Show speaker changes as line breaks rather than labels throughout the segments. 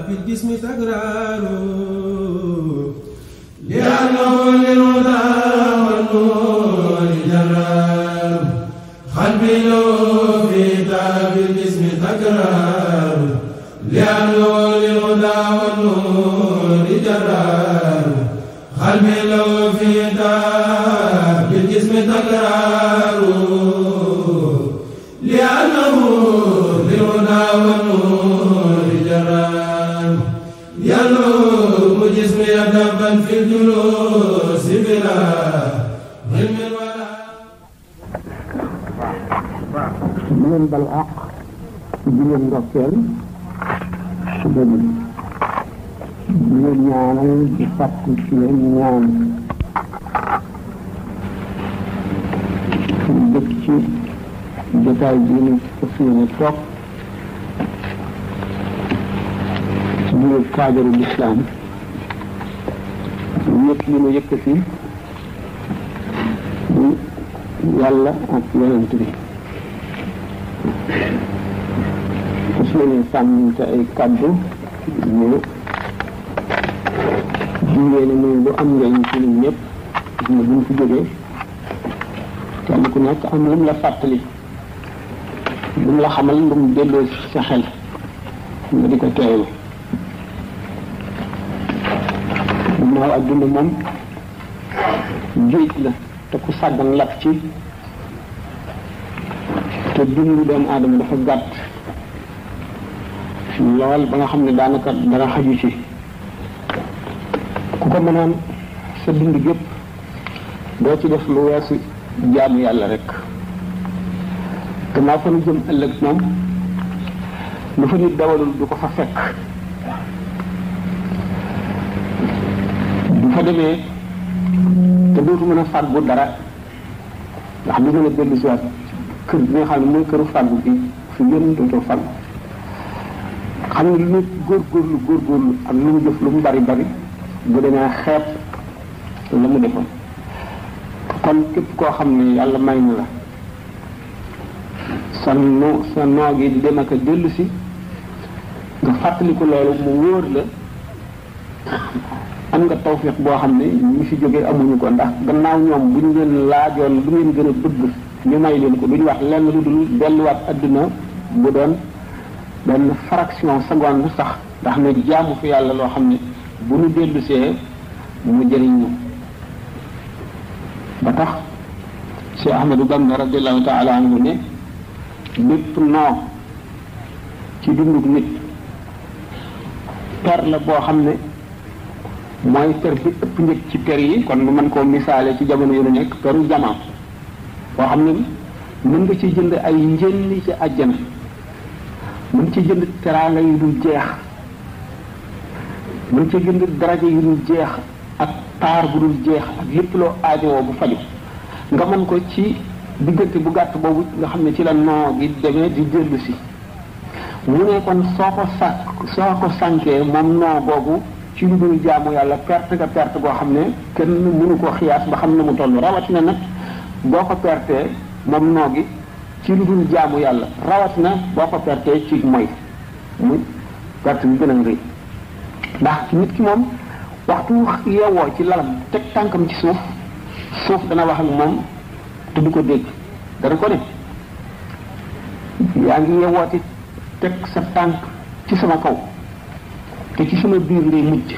بالجسم تكرار لأنه للهدى والنور جرار قلبي له في دار بالجسم تكرار لأنه للهدى والنور جرار قلبي له في دار بالجسم تكرار لأنه للهدى والنور جرار يلوم جسمي دبا في الجلوس بلا علم ولا
من بالعق من ركل من ñaanal di fàttu ci leen ñaan dëkk ci jotaay bi ñu fas yéene toog ci biir cadre l'islam ñëpp li mu yëkkati yàlla ak yonent bi fas yéene sàmmante ay kàddu ñu jungee ne muy lu am njëriñ ci ñun ñëpp ne buñ fi jógee kenn ku nekk am lu mu la fàttali lu mu la xamal lu mu delloo sa xel nga di ko teewlu ginnaaw adduna moom géej la te ku sàggan lap ci te dundu doomu aadama dafa gàtt lool ba nga xam ne daanaka dara xaju ci ku ko mënoon sa dund gépp doo ci def lu weesu jaamu yàlla rek gannaaw fa nu jëm ëllëg moom lu fa nit dawalul du ko fa fekk du fa demee te dootu mën a fàggu dara ndax du mën a dellu si waat kër bi nga xam ne mooy këru fàggu bi fi gën dootoo fàggu xam ne lu nit góorgóorlu ak lu mu jëf lu mu bari bu demee xeeb la mu defoon kon képp koo xam ne yàlla may na la sa noo gi di dem ak a dellu si nga fàttaliku loolu mu wóor la am nga tawfiq boo xam ne ñi fi jógee amuñu ko ndax gannaaw ñoom bu ñu leen laajoon lu ngeen gën a bëgg ñu may leen ko duñu wax lenn lu dul delluwaat adduna bu doon benn fraction seconde sax ndax ne jaamu fi yàlla loo xam ne bu nu dellusee mu jëriñ ñu ba tax Cheikh Ahmadou Bamba radiallahu taala anhu ne bépp noo ci dundug nit per la boo xam ne mooy per bi ëpp njëkk ci per yi kon bu mën koo misaale ci jamono yu nu nekk peru jamaam boo xam ne mën nga ci jënd ay njëlli ci àjjana mën ci jënd teraanga yu dul jeex mën ci jënd daraja yu dul jeex ak taar bu dul jeex ak lépp loo aajowoo bu faju nga mën ko ci diggante bu gàtt boobu nga xam ne ci la noo gi demee di dellu si mu ne kon soo ko sànkee moom noo boobu ci lu dul jaamu yàlla perte nga perte boo xam ne kenn mënu ko xiyaas ba xam ne mu toll rawatina nag boo ko pertee moom noo gi ci lu dul jaamu yàlla rawatina boo ko pertee ci mooy muy perte bi gën a rëy ndax nit ki moom waxtu yeewoo ci lalam teg tànkam ci suuf dana wax ak moom te du ko dégg dana ko ne yaa ngi yeewooti teg sa tànk ci sama kaw te ci sama biir ngay mujj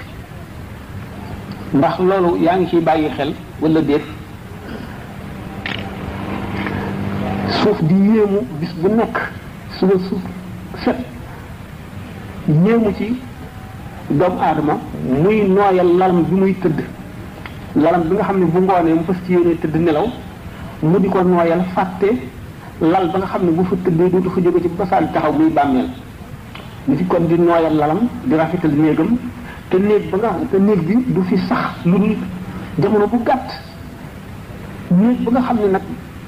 ndax loolu yaa ngi ciy bàyyi xel wala déet suuf di yéemu bis bu nekk suba suuf set yéemu ci doomu aadama muy nooyal lalam bi muy tëdd lalam bi nga xam ne bu ngoonee mu fas ci yéene tëdd nelaw mu di ko nooyal fàtte lal ba nga xam ne bu fa tëddee dootu fa jóge ci basaan taxaw muy bàmmeel ni ci kon di nooyal lalam di rafetal néegam te néeg bi du fi sax lu dul jamono bu gàtt néeg ba nga xam ne nag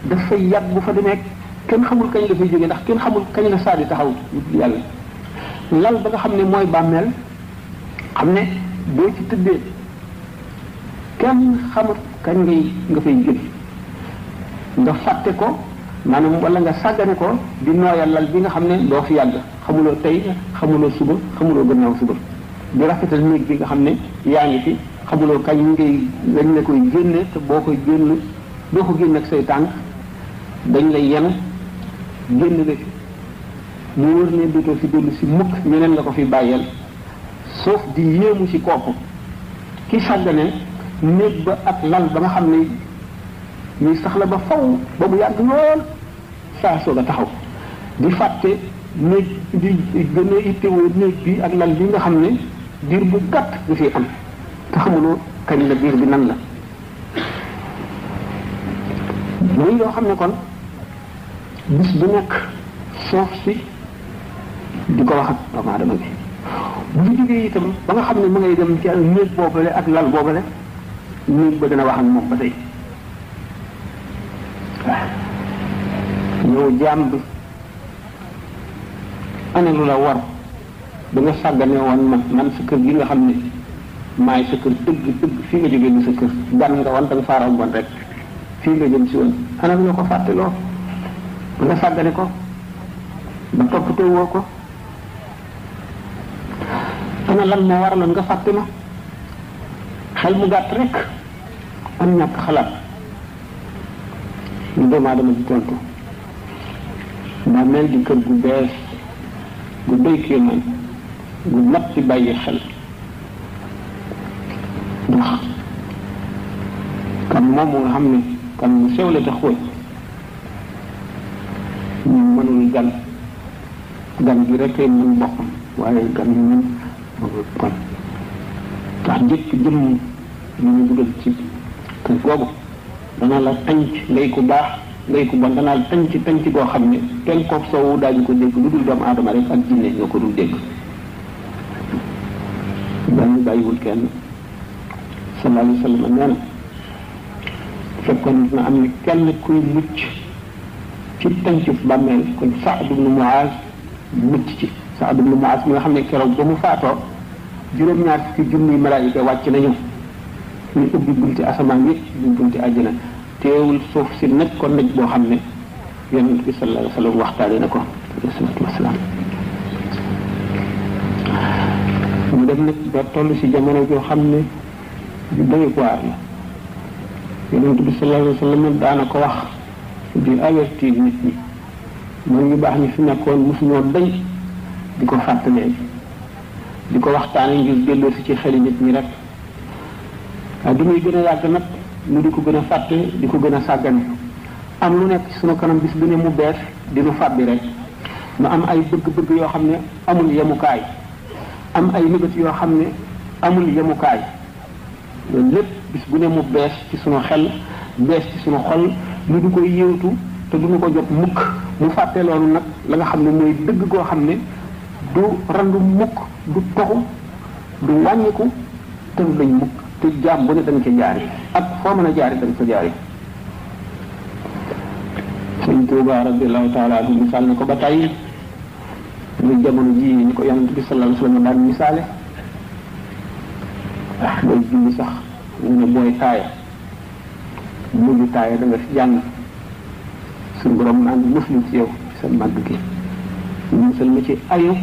dafay yàgg bu fa demee kenn xamul kañ la fay jógee ndax kenn xamul kañ la saa di taxaw yàlla lal ba nga xam ne mooy bàmmeel xam ne boo ci tëddee kenn xamul kañ nga fay jóge nga fàtte ko maanaam wala nga sàggane ko di nooyal lal bi nga xam ne doo fi yàgg xamuloo tey xamuloo suba xamuloo gannaaw suba di rafetal néeg bi nga xam ne yaa ngi fi xamuloo kañ ngay lañ la koy génne te boo koy génn doo ko génn ak say tànk dañ lay yenu génn la fi mu wër ne dootoo fi dellu si mukk ñeneen la ko fi bàyyeel sauf di yéemu ci kooku ki sàggane néeg ba ak lal ba nga xam ne ñuy sax la ba faw ba mu yàgg lool saa soog a taxaw di fàtte néeg di gën a ittewoo néeg bi ak lal bi nga xam ne diir bu gàtt nga fi am te xamuloo kañ la diir bi nan la muy loo xam ne kon bis bu nekk soof si di ko wax ak doomu aadama bi bu fi jógee itam ba nga xam ne mu ngay dem ci néeg boobale ak lal boobale néeg ba dina wax ak moom ba tey yow jaam bi ana lu la war ba nga sàggane woon man sa kër gi nga xam ne maay sa kër dëgg fii nga jógee ni sa kër gan nga wan da nga faaraw bon rek fii nga jëm si woon ana lu la ko fàtteloo ba nga sàggane ko ba toppatoo woo ko ana lan moo waraloon nga fàtte ma xel mu gàtt rek am ñàkk xalaat lu doomu aadama di tontu daa mel di kër gu bees gu doy kéemaan gu mat ci bàyyi xel ndax kan moom nga xam ne kan mu sew la te xóot ñu mënul gan gi rek mën boppam waaye gan gi mën kon ndax jëkk jëmm ñu ñu dugal ci kër googu dana la tànc ngay ku baax ngay ku bon dana la tànc goo xam ne kenn kook soowu daañu ko dégg lu dul doomu aadama rek ak jinne ñoo ko dul dégg dañu bàyyiwul kenn sallallahu alayhi wa sallam nee na fekkoon na am ni kenn kuy mucc ci tàncu bàmmeel kon Saad ibn Muaz mucc ci Saad ibn Muaz mi nga xam ne keroog ba mu faatoo juróom-ñaar fukki junniy malaayika wàcc nañu ñu ubbi bunti asamaan yi bunti àjjana teewul suuf si naj ko naj boo xam ne yonent bi sallallahu alayhi wa sallam waxtaane na ko alayhi salaatu wasalaam mu dem nag ba toll si jamono joo xam ne ju doy waar la yonent bi sallallahu alayhi wa sallam daana ko wax di avertir nit ñi man ñu baax ñi fi nekkoon mosuñoo dañ di ko fàttalee di ko waxtaane ngir delloo si ci xeli nit ñi rek waaye du muy gën a yàgg nag ñu di ko gën a fàtte di ko gën a sàggane am lu nekk sunu kanam bis bu ne mu bees di nu fàbbi rek nu am ay bëgg-bëgg yoo xam ne amul yemukaay am ay nëbët yoo xam ne amul yemukaay loolu lépp bis bu ne mu bees ci sunu xel bees ci sunu xol ñu di koy yéewtu te duñu ko jot mukk mu fàtte loolu nag la nga xam ne mooy dëgg goo xam ne du randu mukk du toxu du wàññiku te du dañ mukk te jaam bu ne da nga ca jaari ak foo mën a jaari da nga fa jaari Sëñ Tuuba radiyallahu taala anhu misaal na ko ba tey muy jamono ji ñu ko yonent bi sallallahu alayhi wa sallam daan misaale booy julli sax ñu ne booy taaya mujj taaya da nga fi jàng suñu borom maa ngi muslim ci yow sa màgg gi musal ma ci ayu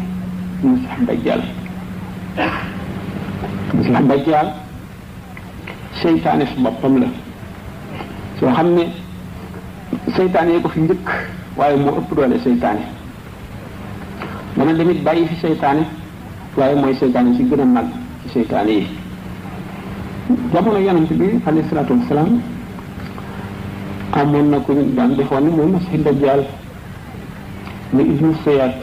Masiix Dajjal Masiix Dajjal seytaane su boppam la soo xam ne seytaane yi ko fi njëkk waaye moo ëpp doole seytaane dana damit bàyyi fi seytaane waaye mooy seytaane si gën a mag ci seytaane yi jamono yonent bi alayhi salaatu wasalaam amoon na ko ñu daan defoon ni mooy Masiix Dajjal muy Ibnu Sayyad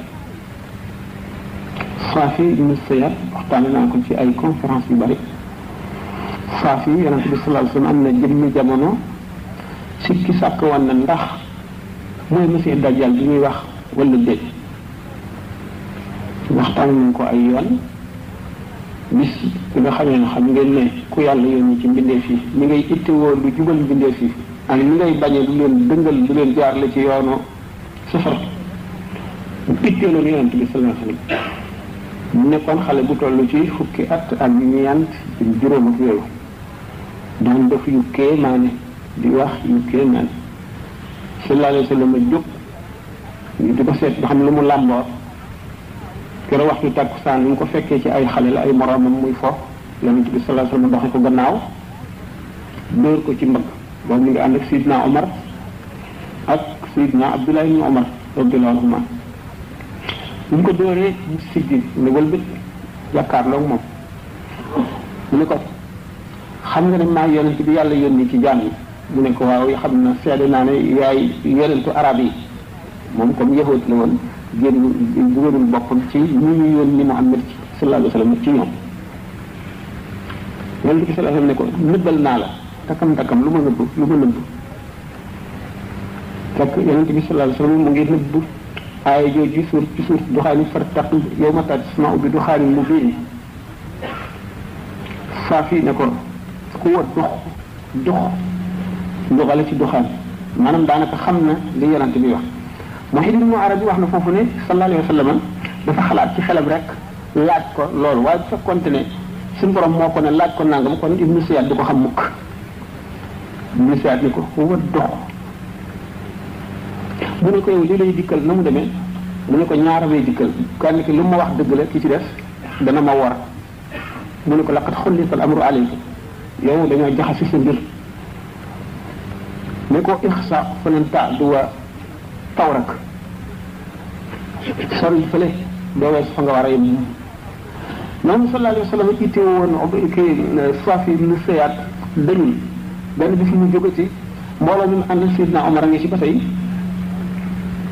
Saafi Ibnu Sayyad waxtaane naa ko ci ay conférence yu bari Saafi yonent bi sallallahu alayhi wa sallam am na jëmmi jamono sikki sàkk woon na ndax mooy Masiix Dajjal bi ñuy wax wala déet waxtaan nañ ko ay yoon bis bi nga xamee ne xam ngeen ne ku yàlla yónni ci mbindeef yi mi ngay ittewoo lu jubal mbindeef yi ak mi ngay bañee lu leen dëngal lu leen jaarale ci yoonu safar itteeloon yonent bi sallallahu alayhi wa sallam mu nekkoon xale bu toll ci fukki at ak ñeent juróom ak yooyu daan def yu kéemaane di wax yu kéemaane sallallahu alayhi wa sallam jóg ñu di ko seet ba xam lu mu làmboo keroog waxtu takkusaan bi mu ko fekkee ci ay xale la ay moroomam muy fo yonent bi sallallahu alayhi wasallam doxe ko gannaaw dóor ko ci mbagg boobu mu ngi ànd ak Sidna Omar ak Sidna Abdullah ibn Omar radiyallahu anhuma bu mu ko dóoree mu siggi ne wëlbët jàkkaarloo moom mu ne ko xam nga ne maa yonent bi yàlla yónni ci jaam yi mu ne ko waaw xam na seede naa ne yaay yonentu arab yi moom comme yahut la woon génn dugalul boppam ci ñi ñu yónni Muhammad sallallahu alayhi wasallam ci ñoom yonent bi sallallahu alayhi wasallam ne ko nëbbal naa la takam lu ma nëbb fekk yonent bi sallallahu alayhi wasallam mu ngi nëbb aaya jooju ci suur duxaani fartaq yawma tasma'u bi duxaanin mubiin Saafi ne ko ku wa dox ndoxale ci duxaan maanaam daanaka xam na li yonent bi wax Muhyiddin Ibn Arabi wax na foofu ne sallallahu alayhi wasallam dafa xalaat ci xelam rek laaj ko loolu waaye bu fekkoonte ne suñu borom moo ko ne laaj ko nangam kon Ibnu Siyaad du ko xam mukk Ibnu Siyaad ni ko wa dox mu ne ko yow li lay dikkal na mu demee mu ne ko ñaara lay dikkal kenn ki lu ma wax dëgg la ki ci def dana ma war mu ne ko laqad xullita al amru alayka yow dañoo jaxasi sa mbir ne ko ixsa falan ta'duwa tawrak sori fële doo wees fa nga war a yem noonu sallallahu alayhi wa sallam ittee woon kii Saafi ibn Siyaad dañul benn bi fi mu jóge ci mbooloo mi mu àndal Sidna Omar a ngi ci ba tey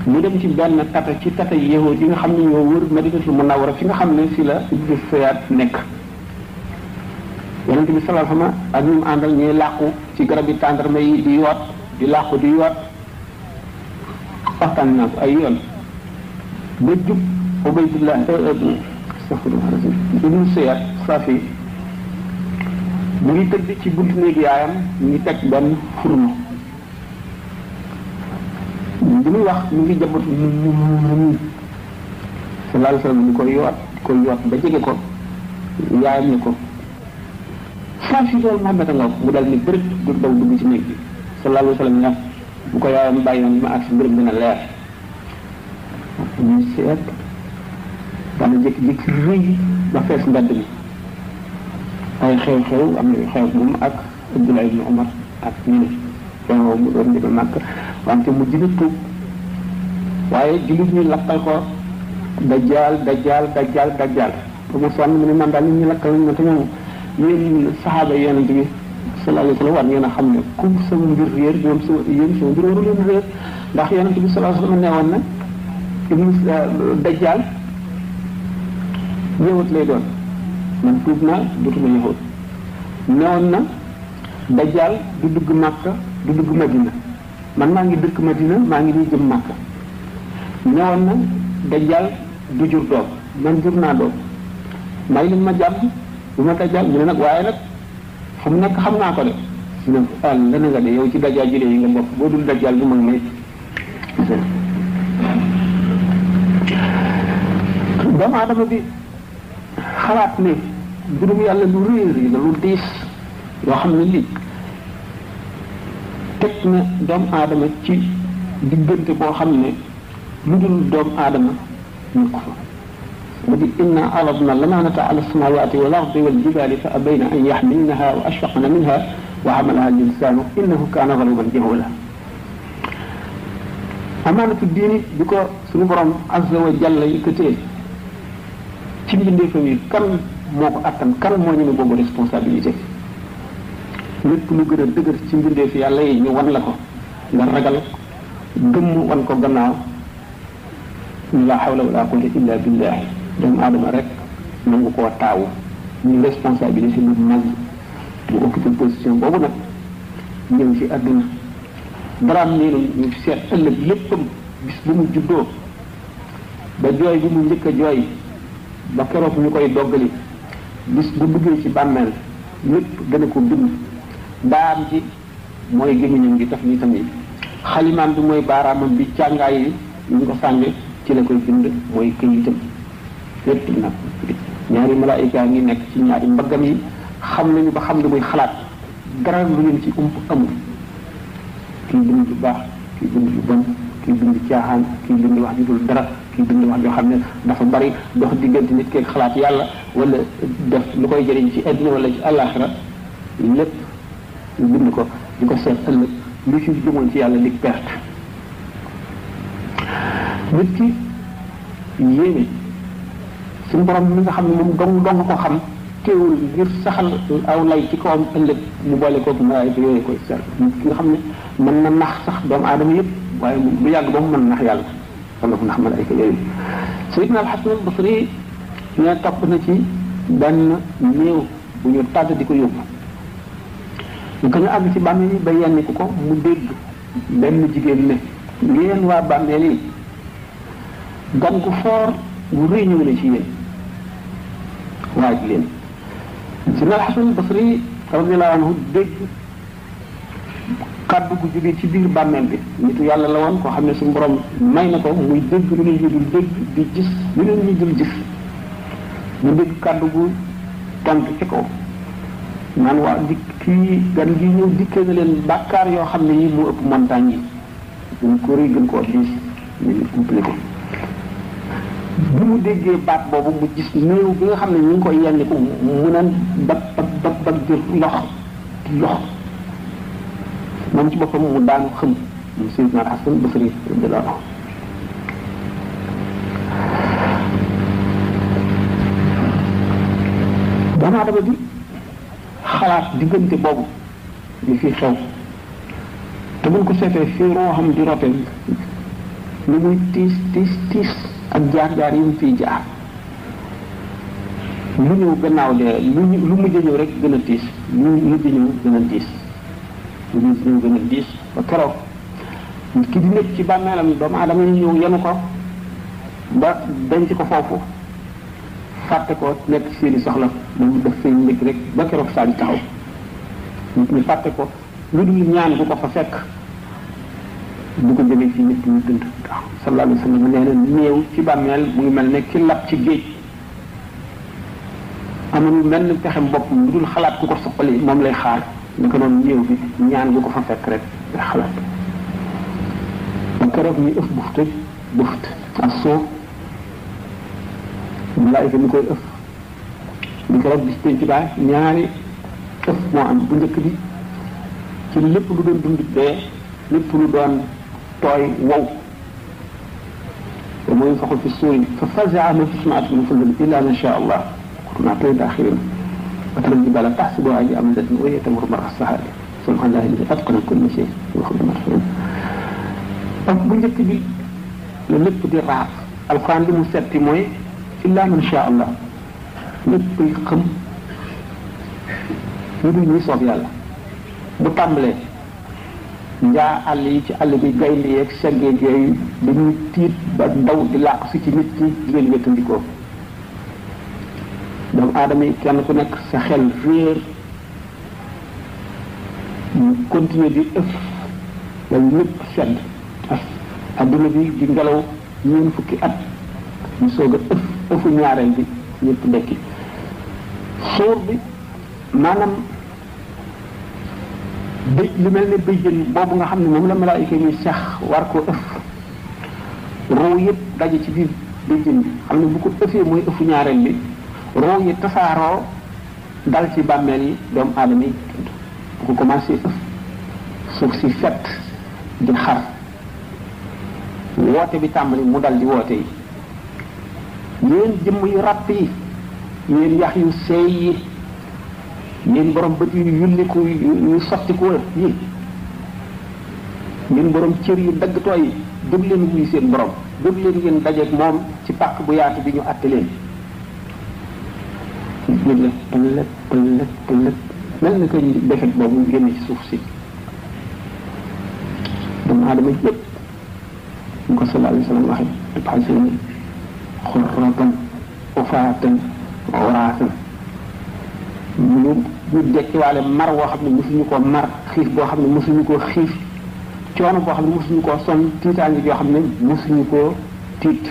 mu dem ci benn tata ci tata yi yahuud yi nga xam ne ñoo wër Madinatul Munawwara fi nga xam ne fi la ibn Siyaad nekk yonent bi sallallahu alayhi wa sallam ak ñu mu àndal ñuy làqu ci garab yi tàndarma yi di yoot di làqu di yoot waxtaan naa ko ay yoon ba jub Ubaydullah ibn Siyaad Saafi mu ngi tëdd ci buntu néegi yaayam mu ngi teg benn furno bi muy wax mu ngi jabatu sallallahu alayhi wa sallam koy yoot ba jege ko yaayam ni ko Saafi loolu Muhammad nga mu dal ni bërëb du daw dugg ci néeg bi sallallahu alayhi wa sallam ñax bu ko yaayam bàyyi woon ma ak si mbërëb dina leer ñu seet dana jékki-jékki rëy ba fees mbedd mi ay xew-xew am na xew moom ak Abdullah ibn Umar ak ñu ne xew mu doon di Makka wante mu jina tuub waaye jullit ñi lakkal ko dajjaal ba mu sonn mu ne man daal nit ñi lakkal nañ ma te ñoom yéen saxaaba yonent bi sallallahu alayhi wa sallam war ngeen a xam ne comme sama mbir réer ñoom sama mbir waru leen réer ndax yonent bi sallallahu alayhi wa sallam nee woon na ibnu dajjaal yëwut lay doon man tuub naa dootuma yëwut newoon na dajjaal du dugg Makka du dugg Madina man maa ngi dëkk Madina maa ngi nii jëm Makka newoon na dajjaal du jur doom man jur naa doom may leen ma jàmm bu ma dajjaal mu ne nag waaye nag fu mu nekk xam naa ko de su ne la na nga de yow ci dajjaal jëlee yi nga bokk boo dul dajjaal bu mag may doomu aadama bi xalaat ne mbirum yàlla lu réer yi la lu diis yoo xam ne lii teg na doomu aadama ci diggante boo xam ne lu dul doomu aadama ñu ko fa mu di inna aradna al-amaanata ala as-samaawaati wal ardi wal jibaali fa abayna an yaxmilnaha wa ashfaqna minha wa xamalaha al-insaanu innahu kaana zaluuman jahuula amaanatu diini bi ko suñu borom azza wa jalla yëkkatee ci mbindeefam yi kan moo ko attan kan moo ñu ne boobu responsabilité lépp lu gën a dëgër ci mbindeef yàlla yi ñu wan la ko nga ragal gëmm wan ko gannaaw la hawla wala quwwata illa billah doomu aadama rek nangu koo taawu ñu responsabilité lu mag mu occupé position boobu nag ñëw ci àdduna daraam neenu ñu seet ëllëg léppam bis bu mu juddoo ba jooy bi mu njëkk a jooy ba keroog ñu koy doggali bis bu duggee ci bàmmeel lépp gën a ko bind daam ci mooy gémmiñam gi taf ni tamit xalimaam bi mooy baaraamam bi càngaay yi ñu ko sànge ci la koy bind mooy këyitam lépp nag ñaari malaayika ngi nekk ci ñaari mbaggam yi xam nañu ba xam ne muy xalaat dara lu leen ci ump amul kii bind lu baax kii bind lu bon kii bind caaxaan kii bind wax ju dul dara kii bind wax joo xam ne dafa bari dox diggante nit keeg xalaat yàlla wala def lu koy jëriñ ci àddina wala ci àllaaxira lépp ñu bind ko di ko seet ëllëg lu ci jëmoon ci yàlla di perte nit ki yéeme suñu borom mi nga xam ne moom dong ko xam teewul ngir saxal aw lay ci kawam ëllëg mu boole kooku malaayika yooyu koy seet ki nga xam ne mën na nax sax doomu aadama yëpp waaye bu yàgg ba mu mën nax yàlla wala mu nax malaayika yooyu Sayyidina al-Hasan al-Basri ne topp na ci benn néew bu ñu tàdd di ko yóbbu ñu ko ñu àgg ci bàmmeel yi ba yenniku ko mu dégg benn jigéen ne yéen waa bàmmeel yi gan gu foor gu rëy ñëw na ci yéen waaj leen Sayyidina al-Hasan al-Basri radiyallahu anhu dégg kàddu gu jóge ci biir bàmmeel bi nitu yàlla la woon koo xam ne suñu borom may na ko muy dégg lu nit ñi dul dégg di gis lu nit ñi dul gis mu dégg kàddu gu tontu ci kaw naan waa di kii gan gi ñëw dikkee na leen bàkkaar yoo xam ne yi mu ëpp montagne yi gën ko rëy gën koo diis ñu compliqué bi mu déggee baat boobu mu gis néew bi nga xam ne ñu ngi koy yenni ko mu naan bag jël lox moom ci boppam mu daanu xëm mu Sayyidina al-Hasan Basri radiyallahu anhu doomu aadama bi xalaat diggante boobu li fi xew te buñ ko seetee fii rooxam di rote lu muy tiis ak jaar-jaar yi mu fiy jaar lu ñëw gannaaw de lu mujj ñëw rek gën a tiis lu mujj ñëw gën a tiis lu mujj ñëw gën a tiis ba keroog ki di nekk ci bàmmeelam doomu aadama yi ñëw yenu ko ba denc ko foofu fàtte ko nekk seeni soxla moom daf fay nekk rek ba keroog saa di taxaw nit ñi fàtte ko lu dul ñaan bu ko fa fekk bu ko jëmee ci nit ñi dund waaw sallallahu alayhi wa sallam nee na néew ci bàmmeel mu ngi mel ne ki lab ci géej amul mel pexem boppam lu dul xalaat ku ko soppali moom lay xaar ni ko noonu néew bi ñaan bu ko fa fekk rek lay xalaat ba keroog ñu ëf buft ak suuf malaayika mi koy ëf ñu keroog bis penc baay ñaari ëf moo am bu njëkk bi ci lépp lu doon dund dee lépp lu doon tooy wow te mooy faxul fi suuri fa fazaa man fi samaawaati min fadlin illa ma sha allah kunaa tey daaxirin wa tara al-jibaala tahsabuhaa jaamidatan wa hiya tamurru marra as-sahaabi subhaanallahi allazii atqana kulla shay'in wa huwa bimaa ta'maluun ak bu njëkk bi la lépp di raaf alxuraan li mu setti mooy illa man sha allah lépp luy xam lu dul ñuy soob yàlla bu tàmbalee njaa àll yi ci àll bi gaynde yeeg seggeeg yooyu dañuy tiit ba daw di làqu si ci nit ki di leen wéttandikoo doomu aadama yi kenn ku nekk sa xel réer ñu continuer di ëf wala lépp sedd adduna bi di ngelaw ñeen fukki at ñu soog a ëfu ñaareel bi ñëpp dekki suur bi maanaam bëj lu mel ne bëjjën boobu nga xam ne moom la malaayika yi sax war koo ëf roo yëpp daje ci biir bëjjën bi xam ne bu ko ëfee mooy ëfu ñaareel bi roo yi tasaaroo dal ci bàmmeel yi doomu aadama yi bu ko commencé ëf suuf si fett di xar woote bi tàmbali mu dal di woote yi yéen jëmm yu ràpp yi yéen yax yu seey yi yéen borom bët yu yulliku yu sottiku yi yéen borom cër yu dagg tooy yi jóg leen wuy seen borom jóg leen ngeen dajeeg moom ci pàkk bu yaatu bi ñu àtte leen nit la pëllet mel na ko defet boobu génn ci suuf si doomu aadama yëpp ñu ko sallallahu alayhi wa sallam waxe tubxasini xurratan ufaatan waraatan ñu dekkiwaale mar woo xam ne mosuñu koo mar xiif boo xam ne mosuñu koo xiif coono boo xam ne mosuñu koo sonn tiitaange yoo xam ne mosuñu koo tiit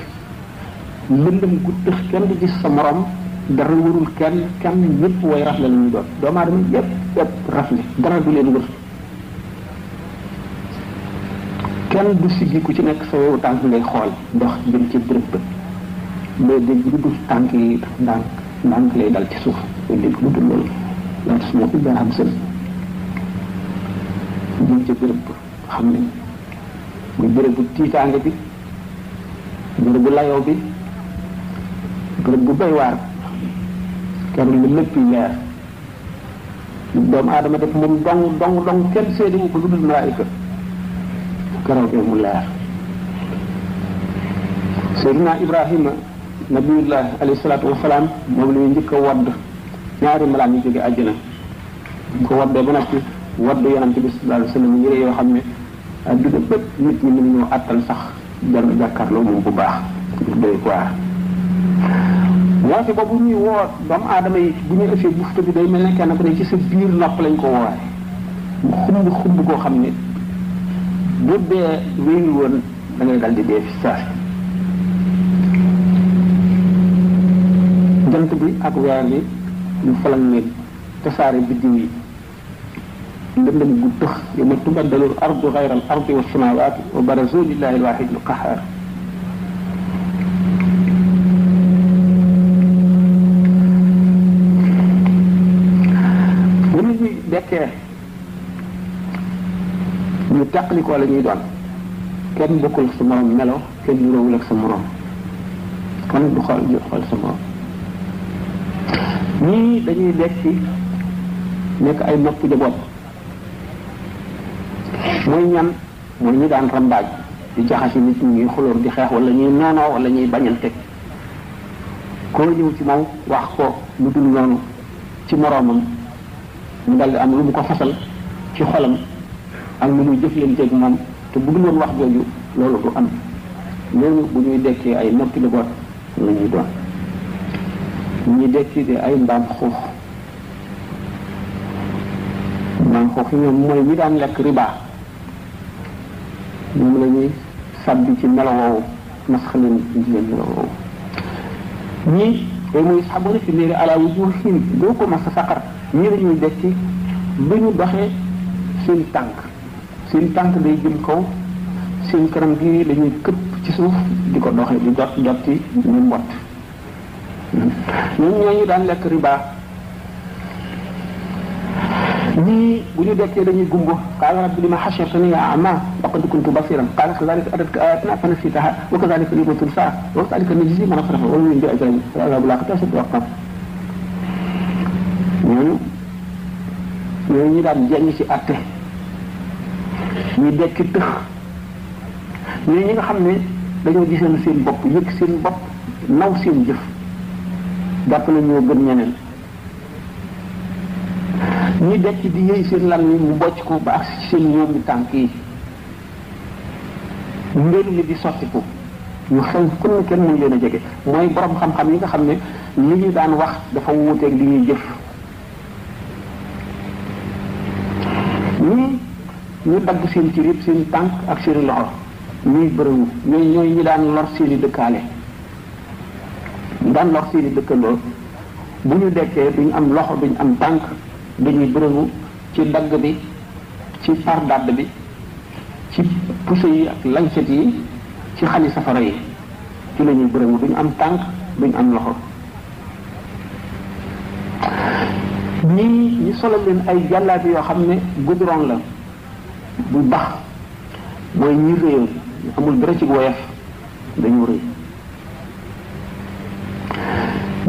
lëndëm gu tëx kenn di gis sa morom dara warul kenn ñëpp way rafle la ñu doon doomu aadama yëpp rafle dara du leen wër kenn du siggi ku ci nekk sa wewu tànk ngay xool dox jëm ci bërëb ba doo dégg lu dul tànk yi ndànk lay dal ci suuf doo dégg lu dul loolu la tas moo illa hamsan jëm ci bërëb xam ne muy bërëb bu tiitaange bi bërëb bu layoo bi bërëb bu doy waar keroog lu lépp leer lu doomu aadama def moom dong kenn seedi wu ko lu dul malaayika keroog mu leer Seydina Ibrahima nabiyullah alayhi salaatu wasalaam moom la ñu njëkk a wadd ñaari malaan yu jóge àjjana ko waddee ba noppi wadd yonante bi sallallahu alayhi wa sallam yére yoo xam ne adduna bépp nit ñi mënuñoo àttal sax jar jàkkaarloo moom bu baax du doy waar woote boobu ñuy woo doomu aadama yi bu ñu ëffee bufta bi day mel ne kenn ku ne ci sa biir nopp lañ ko woowaay mu xumb koo xam ne bu dee wéyul woon da ngay dal di dee fi saa jant bi ak weer bi ñu falan ne tasaare biddiw yi lëndëm gu tëx yawma tubaddalu al ardu ghayra al ardi was samawati wa barazu lillahi al wahid al qahhar bu nit ñi dekkee ñu teqlikoo la ñuy doon kenn bokkul sa morom melo kenn niroowul ak sa morom kon du xool sa morom ñii dañuy dekki nekk ay nopp jaboot mooy ñan mooy ñi daan rambaaj di jaxasi nit ñi xulóor di xeex wala ñuy noonoo wala ñuy bañante koo ñëw ci moom wax ko lu dul noonu ci moroomam mu daldi am lu mu ko fasal ci xolam ak lu muy jëflanteeg moom te bu dul woon wax jooju loolu du am ñooñu bu ñuy dekkee ay noppi jaboot la ñuy doon ñi dekki di ay mbaam xuux yi ñoom mooy ñi daan lekk riba ñoom la ñuy sàbbi ci melo woowu masxalin jigéen melo woowu ñii yooyu muy saxabona fi léegi ala wujuhim doo ko mas a saqar ñii dañuy dekki bu ñu doxee seen tànk day jëm kaw seen kanam gi dañuy këpp ci suuf di ko doxee di dotti ñu mbott ñun ñooñu daan lekk riba ñii bu ñu dekkee dañuy gumbo qaala rabbi lima hashartani a'ma wa qad kuntu basiran qaala kadhalika atatka ayatina fanasitaha wa kadhalika al-yawma tunsa wa kadhalika najzi man asrafa wa min bi'ajrin fa'adhabu al-akhirati ashaddu wa aqam ñooñu daan jeng ci atte ñu dekki tëx ñi nga xam ne dañoo gisoon seen bopp yëg seen bopp naw seen jëf jàpp na ñoo gën ñeneen ñi dekk di yëy seen lam ni mu bocc ko ba ak ci seen yóomi tànk yi mbéru li di sottiku ñu xew ku ne kenn mënu leen a jege mooy borom xam-xam yi nga xam ne li ñu daan wax dafa wuuteeg li ñuy jëf ñii ñu dagg seen cër yëpp seen tànk ak seen loxo ñuy bërëwu ñooy ñi daan lor seeni dëkkaale ñu daan lor seeni dëkkandoo bu ñu dekkee duñu am loxo duñu am tànk dañuy bërëwu ci dagg bi ci far dàdd bi ci puso yi ak lancet yi ci xali safara yi ci la ñuy bërëwu duñu am tànk duñu am loxo ñii ñu solal leen ay jàllaabi yoo xam ne goudron la bu bax mooy ñi réew amul dara ci woyof dañu rëy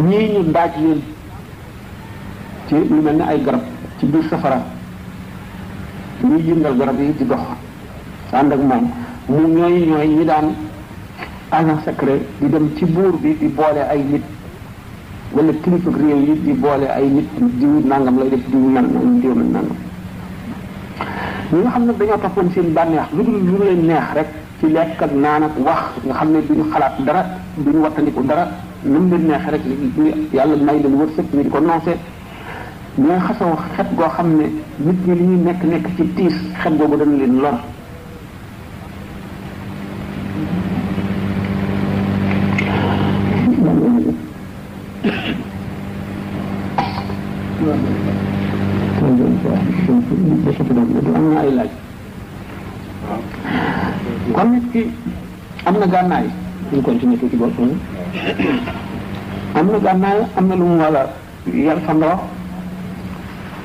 ñii ñu ndaaj leen ci lu mel ne ay garab ci biir safara ñuy yëngal garab yi di dox ànd ak moom mu ñooy ñi daan agent secret di dem ci buur bi di boole ay nit wala kilifa réew yi di boole ay nit diw nangam lay def diw nangam diw nangam ñi nga xam ne dañoo toppoon seen bànneex lu leen neex rek ci lekk ak naan ak wax nga xam ne duñu xalaat dara duñu wattandiku dara nu mu leen neexee rek yàlla may leen wërsëg ñu di ko noosee ñooy xasoo xet goo xam ne nit ñi li ñuy nekk ci tiis xet googu dana leen lor am na ay laaj kon nit ki am na gànnaay ñu continuer tuuti ba am na gànnaay am na lu mu war a yar fa ndox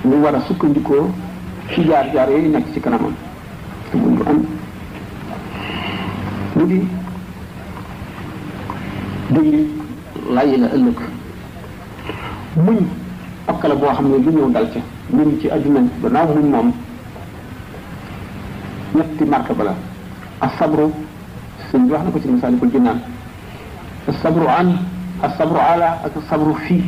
lu war a sukkandikoo ci jaar-jaar yooyu nekk ci kanamam te bu ñu am mu di duñu laaj la ëllëg muñ ak la boo xam ne lu ñëw dal ca muñ ci àdduna gannaaw muñ moom ñetti martaba la asabru sëñ bi wax na ko ci Masaalikul Jinaan asabru an asabru ala ak asabru fii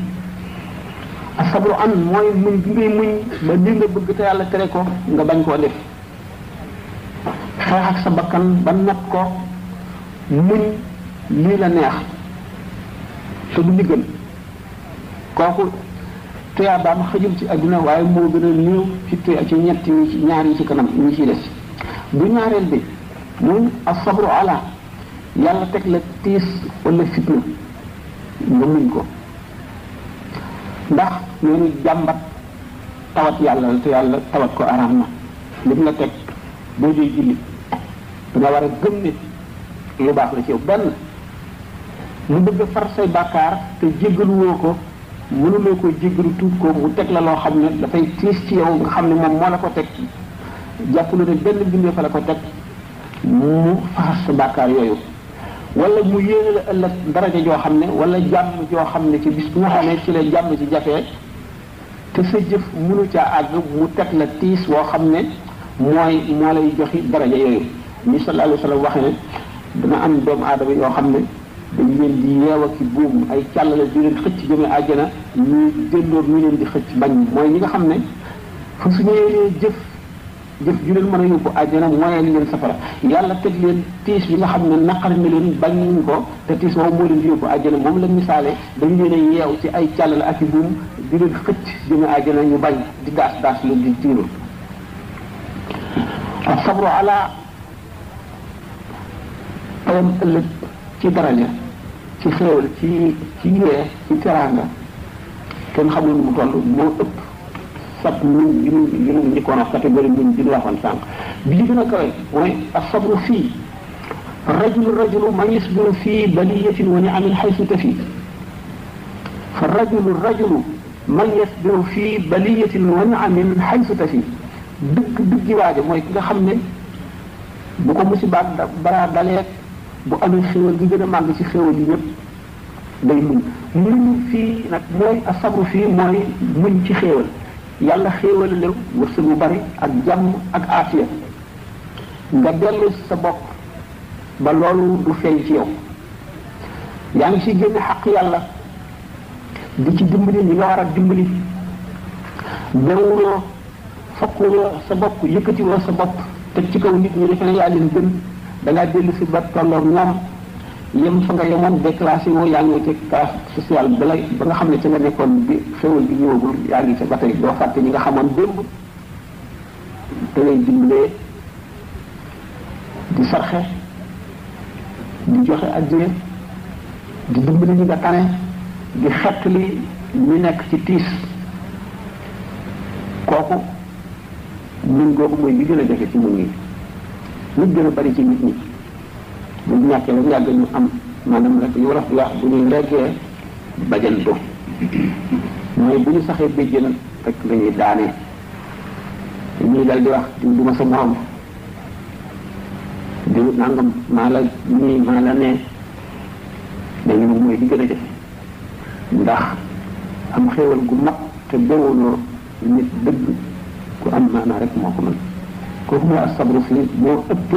asabru an mooy muñ bi ngay muñ ba li nga bëgg te yàlla tere ko nga bañ koo def xeex ak sa bakkan ba nat ko muñ lii la neex te du li gën kooku tuyaabaam xëjul ci adduna waaye moo gën a néew ci ci ñetti ñaar yi ci kanam ñi ciy des bu ñaareel bi muy asabru ala yàlla teg la tiis wala fitna nga muñ ko ndax ñooñu jàmbat tawat yàlla te yàlla tawat ko araam na lim la teg boo dee julli danga war a gëm ne lu baax la ci yow benn mu bëgg far say bàkkaar te jéggaluwoo ko mënuloo ko jéggalu tuub ko mu teg la loo xam ne dafay tiis ci yow nga xam ne moom moo la ko teg jàppale ne benn bindee fa la ko teg mu faxas sa bàkkaar yooyu wala mu yéene la ëllëg daraja joo xam ne wala jàmm joo xam ne ci bis bu nga xam ne ci la jàmm ci jafee te sa jëf mënu caa àgg mu teg la tiis woo xam ne moo lay joxi daraja yooyu ni sallallahu alayhi wa sallam waxee ne dana am doomu aadama yoo xam ne dañ leen di yeew ak buum ay càllale di leen xëcc jëme àjjana ñu déndoor ñu leen di xëcc bañ mooy ñi nga xam ne fa su ñëwee jëf ju leen mën a yóbbu àjjana mooy leen safara yàlla teg leen tiis bi nga xam ne naqari na leen bañ ñu ko te tiis boobu moo leen di yóbbu àjjana moom la misaale dañ leen a yeew ci ay càllale ak i buum di leen xëcc jëme àjjana ñu bañ di daas leen di tiirul ak sabru ala payam ëllëg ci daraja ci xéewal ci yee ci teraanga kenn xamul nu mu toll moo ëpp sab ñun li mu njëkkoon wax catégorie ñun di waxoon sànq bi li gën a kawe mooy asabru fii rajulu man yasbiru fii baliyatin wa ni'amin xaysu tafi fa rajulu man yasbiru fii baliyatin wa ni'amin xaysu tafi dëggi waaja mooy ki nga xam ne bu ko musibaat bara dalee bu amee xéewal gi gën a màgg ci xéewal yi ñëpp day muñ fii nag mooy asabru fii mooy muñ ci xéewal yàlla xéewal lew wërsëg bu bari ak jàmm ak aafiya nga dellu sa bopp ba loolu du feeñ ci yow yaa ngi ci génne xaq yàlla di ci dimbali ñi nga war a dimbali bewuloo fakkuloo sa bopp yëkkatiwoo sa bopp te ci kaw nit ñi defe ne yaa leen gën da ngaa dellu si ba tolloog ñoom yem fa nga yemoon déclassé woo yaa ngi ci classe sociale ba nga xam ne ci nga nekkoon bi xéwal bi ñëwagul yaa ngi ca ba tey doo fàtte ñi nga xamoon démb te ngay dimbalee di sarxe di joxe addiya di dimbali ñi nga tane di xettali ñu nekk ci tiis kooku ñun googu mooy li gën a jafe ci mun ngi nit gën a bari ci nit ñi bu ñu ñàkkee ba yàgg ñu am maanaam rek yu wolof di wax bu ñu leggee bajantu mooy bu ñu saxee béjjën rek la ñuy daanee ñuy dal di wax du ma sa morom di nangam maa la nii maa la nee dañu moom mooy li gën a jafe ndax am xéewal gu mag te bewuloo nit dëgg ku am maanaa rek moo ko mën kooku mooy asabru fii moo ëpp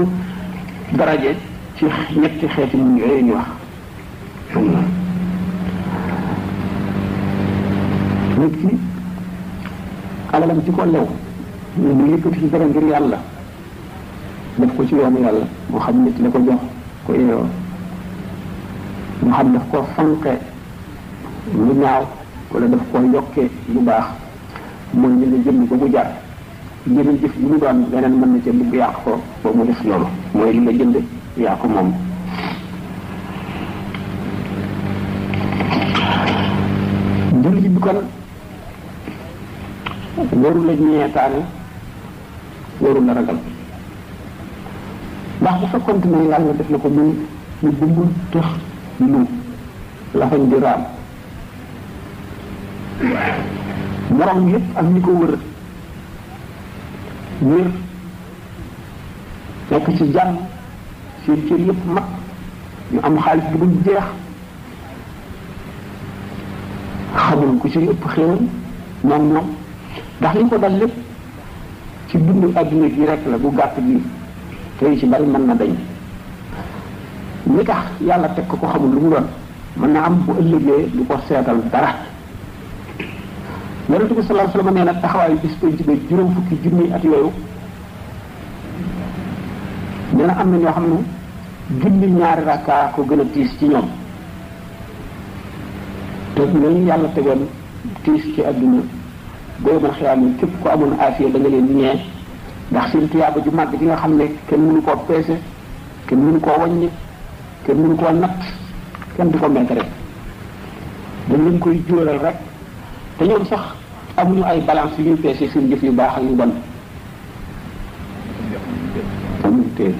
daraje ci ñetti xeeti muñ yooyu ñu wax nit ki alalam ci ko lew mu yëkkati ci dara ngir yàlla def ko ci yoonu yàlla moo xam nit la ko jox ko yeewoo moo xam daf ko fanqe lu ñaaw wala daf ko yokkee lu baax mooy ñu nga jënd ko mu jar jënd jëf bu mu doon leneen mën na ca bëgg yàq ko ba mu def loolu mooy li nga jënd yaa ko moom jullit bi kon waru la ñeetaane waru la ragal ndax bu fekkonte ne yàlla def na ko mu bumbul tëx lu lafañ di raam morom yëpp ak ñi ko wër wér nekk ci jàmm seen cër yëpp mat ñu am xaalis bu dul jeex xamul ku ci ëpp xéewal moom ñoom ndax li ko dal lépp ci dundu adduna gi rek la bu gàtt gi te ci bari mën na dañ li tax yàlla teg ko xamul lu mu doon mën na am bu ëllëgee du ko seetal dara yonent bi sallallahu alayhi wasallam nee na taxawaayu bis penc bi juróom fukki junni at yooyu nee na am na ñoo xam ne julli ñaari rakka ko gën a tiis ci ñoom te loolu yàlla tegoon tiis ci adduna booy mën xiyaam yi képp ko amoon afiya da nga leen ñee ndax seen tuyaaba ju màgg di nga xam ne kenn mënu koo peese kenn mënu koo wàññi kenn mënu koo natt kenn du ko mekk rek dañ leen koy jural rek te ñoom sax amuñu ay balance yu ñuy peese seen jëf yu baax ak yu bon amuñu téere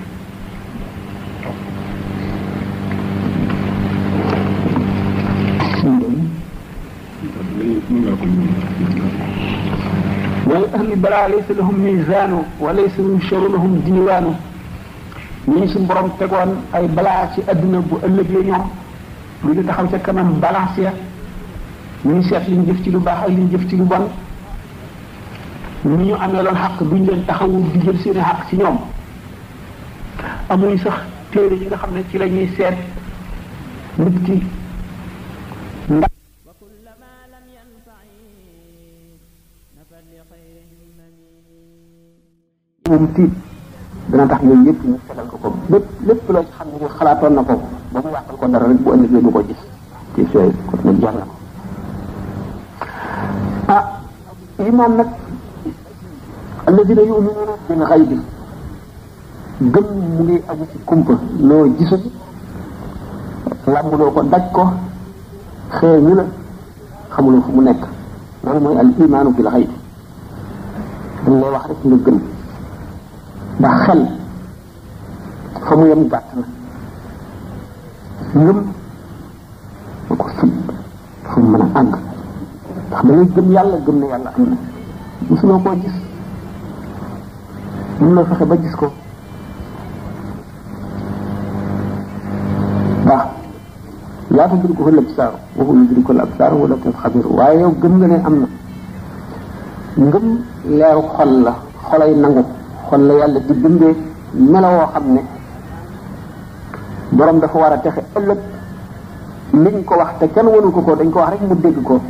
wala ahli balaa laysa lahum mizaanu wa laysa yunsharu lahum diiwaanu ñi suñu borom tegoon ay balaa ci adduna bu ëllëgee ñoom lu ñu taxaw ca kanam balance ya ñu seet li ñu jëf ci lu baax ak li ñu jëf ci lu bon ni ñu amee loon xaq duñ leen taxawu di jël seeni xaq ci ñoom amuñ sax téere yi nga xam ne ci la ñuy seet nit ki ndax moom tiit dana tax yooyu yëpp ñu seetal ko ko lépp loo ci xam ne xalaatoon na ko ba mu yàqal ko dara rek bu ëllëgee du ko gis ci fee ko nag jar na ko iman nag alladina yuminuna bil xaybi gëm mu ngi aju ci kumpa loo gisul làmbuloo ko daj ko xeeñu la xamuloo fu mu nekk loolu mooy al imaanu bil xaybi dañ lay wax rek nga gëm ndax xel fa mu yem gàtt na ngëm ma ko sut fu mu mën a àgg ndax da ngay gëm yàlla gëm ne yàlla am na mosuloo koo gis mun loo fexe ba gis ko ndax laa tudrikuhu al-absaar wa huwa yudriku al-absaar wa huwa al-latiiful xabiir waaye yow gëm nga ne am na ngëm leeru xol la xolay nangu xol la yàlla di bindee melo woo xam ne borom dafa war a texe ëllëg liñ ko wax te kenn wanu ko dañ ko wax rek mu dégg ko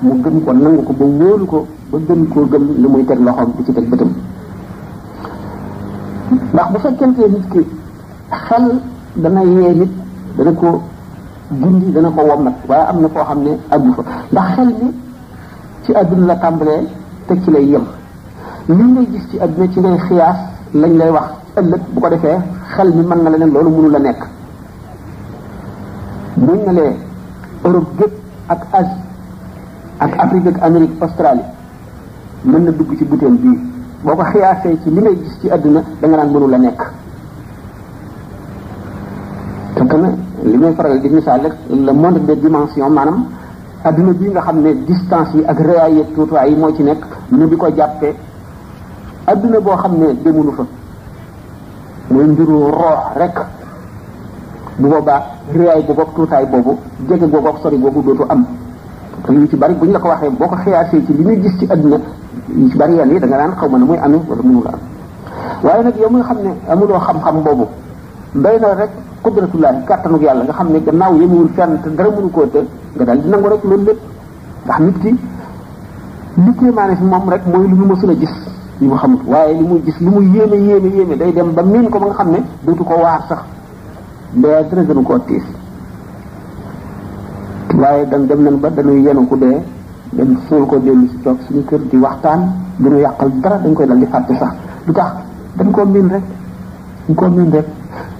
mu gëm ko nangu ko ba wóolu ko ba gën koo gëm li muy teg loxoom di ci teg bëtam ndax bu fekkente nit ki xel dana yee nit dana ko gindi dana ko wommat waaye am na foo xam ne àggu fa ndax xel mi ci àdduna la tàmbalee te ci lay yem li ngay gis ci àdduna ci ngay xiyaas lañ lay wax ëllëg bu ko defee xel mi mën na leneen loolu mënu la nekk buñ ne lee Europe gépp ak Asie ak Afrique ak Amérique Australie mën na dugg ci butéel bii boo ko xiyaasee ci li ngay gis ci àdduna da nga naan mënu la nekk te kana li may faral di misaal rek le monde des dimensions maanaam adduna bii nga xam ne distance yi ak réyaay ak tuutuwaay yi moo ci nekk ñu di ko jàppee adduna boo xam ne demunu fa mooy mbiru roox rek bu boobaa réyaay boobu ak tuutaay boobu jege boobu ak sori boobu dootu am te yu ci bari bu ñu la ko waxee boo ko xiyaasee ci li ñuy gis ci adduna yu ci bari yenn yi da nga naan xaw ma ne muy amee wala mënu la am waaye nag yow mi nga xam ne amuloo xam-xam boobu doy na rek qudratullahi kàttanug yàlla nga xam ne gannaaw yemewul fenn te dara mënu koo të nga daal di nangu rek loolu lépp ndax nit ki li kéemaane fi moom rek mooy lu ñu mësul a gis li mu xamut waaye li muy gis li muy yéeme day dem ba miin ko ba nga xam ne dootu ko waar sax dee dara gënu koo tiis waaye dem nañ ba dañuy yenu ku dee dem suul ko dellu si toog suñu kër di waxtaan duñu yàqal dara dañ koy dal di fàtte sax lu tax dañ koo miin rek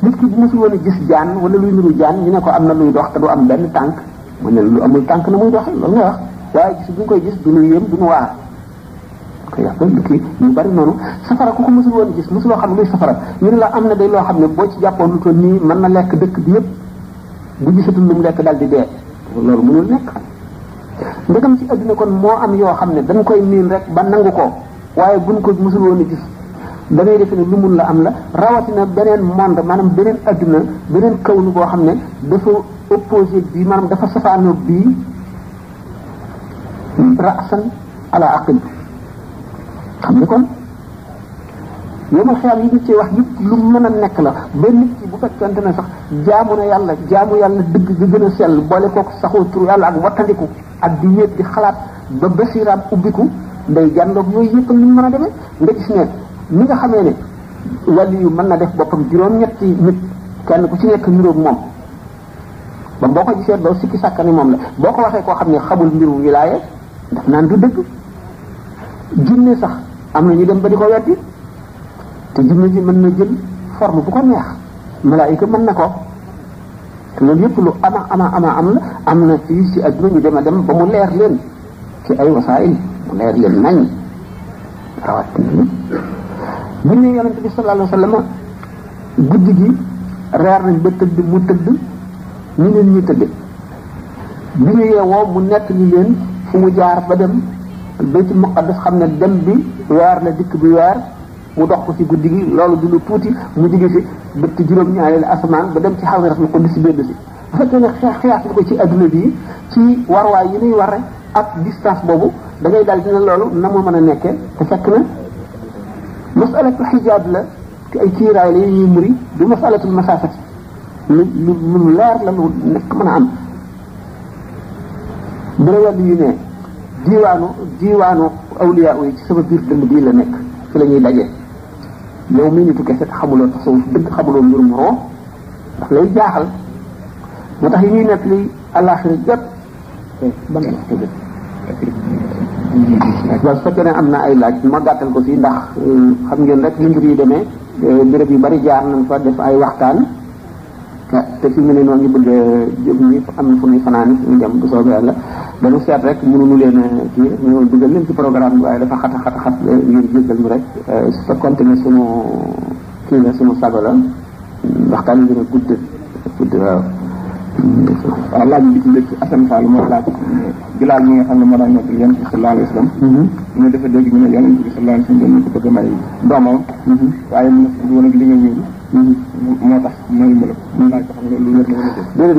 nit ki bu mësul woon a gis jaan wala luy niru jaan ñu ne ko am na luy dox te du am benn tànk mu ne lu amul tànk na muy doxe loolu nga wax waaye gis bu ñu koy gis du ñu yéem du ñu waar ko yàq lu kii ñu bari noonu safara ku ko mësul woon gis mësuloo xam luy safara ñu ne la am na day loo xam ne boo ci jàppoon lu toll nii mën na lekk dëkk bi yëpp bu gisatul lu mu lekk daal di dee loolu mënul nekk ndegam ci adduna kon moo am yoo xam ne dañ koy miin rek ba nangu ko waaye buñ ko mësul woon gis da ngay defe ne lu mun la am la rawatina beneen monde maanaam beneen adduna beneen kawnu boo xam ne dafa opposé bii maanaam dafa safaanoo bii ra'san ala aqil xam ni kon yomal xiyam yi ñu ci wax yëpp lu mën a nekk la ba nit ki bu fekkante ne sax jaamu yàlla dëgg gi gën a sell boole kooku saxoo tur yàlla ak wattandiku ak di wéet di xalaat ba basiraam ubbiku day jàndoog yooyu yëpp ni mën a demee nga gis ne ni nga xamee ne wàllu yu mën na def boppam juróom-ñetti nit kenn ku ci nekk niroog moom ba boo ko gisee doo sikki sàkkani moom la boo ko waxee koo xam ne xamul mbiru wilaaye daf naan du dëgg jinne sax am na ñu dem ba di ko weddi te jinne ji mën na jël forme bu ko neex malaayika mën na ko te loolu yëpp lu am la am na fii ci adduna ñu dem a dem ba mu leer leen ci ay wasaayil mu leer leen nañ rawat bu ñu yonent bi sallallahu alayhi wa sallam guddi gi reer nañ ba tëdd mu tëdd ñu leen ñuy tëdd bi ñu yeewoo mu nekk li leen fu mu jaar ba dem baytul muqaddas xam ne dem bi weer la dikk bi weer mu dox ko ci guddi gi loolu du lu tuuti mu jóge fi bëtt juróom-ñaareelu asamaan ba dem ci xawratul qudus benn si bu fekkee ne xiyaas ko ci adduna bi ci warwaay yi ñuy war ak distance boobu da ngay daal dina loolu na mu mën a nekkee te fekk na masalatul xijaab la ay kiiraay la yi ñuy muri du masalatul masaafati lu leer la lu nekk mën a am bu la yu ne diiwaanu awliya yi ci sama biir dënd bii la nekk fi la ñuy daje yow mii nitu kese xamuloo tasawuf dëgg xamuloo mbirum roo ndax lay jaaxal moo tax yi ñuy nekk li àllaaxira jot ban waaw su fekkee ne am na ay laaj ma gàttal ko fii ndax xam ngeen rek ni mbir yi demee béréb yu bari jaar nañ fa def ay waxtaan te fi mu ne noonu ñu bëgg jóg ñi am fu ñuy fanaan ñu dem bu soobee yàlla dañu seet rek mënuñu leen kii ñu dugal leen ci programme bi waaye dafa xat ngeen jéggal ñu rek su fekkoon ne sunu kii la sunu sago la waxtaan yi dina gudd waaw laaj bi ci njëkk Assane Fall moo laaj Bilaal mi nga xam ne moo daan nekk yonent bi sallallahu alayhi wa sallam ñu dafa dégg ñu ne yonent bi sallallahu alayhi wa sallam dañu ko bëgg a may doomam waaye mu ne woon ak li nga ñëw moo tax mooy mu la laaj ko xam ne lu wér la wala déedéet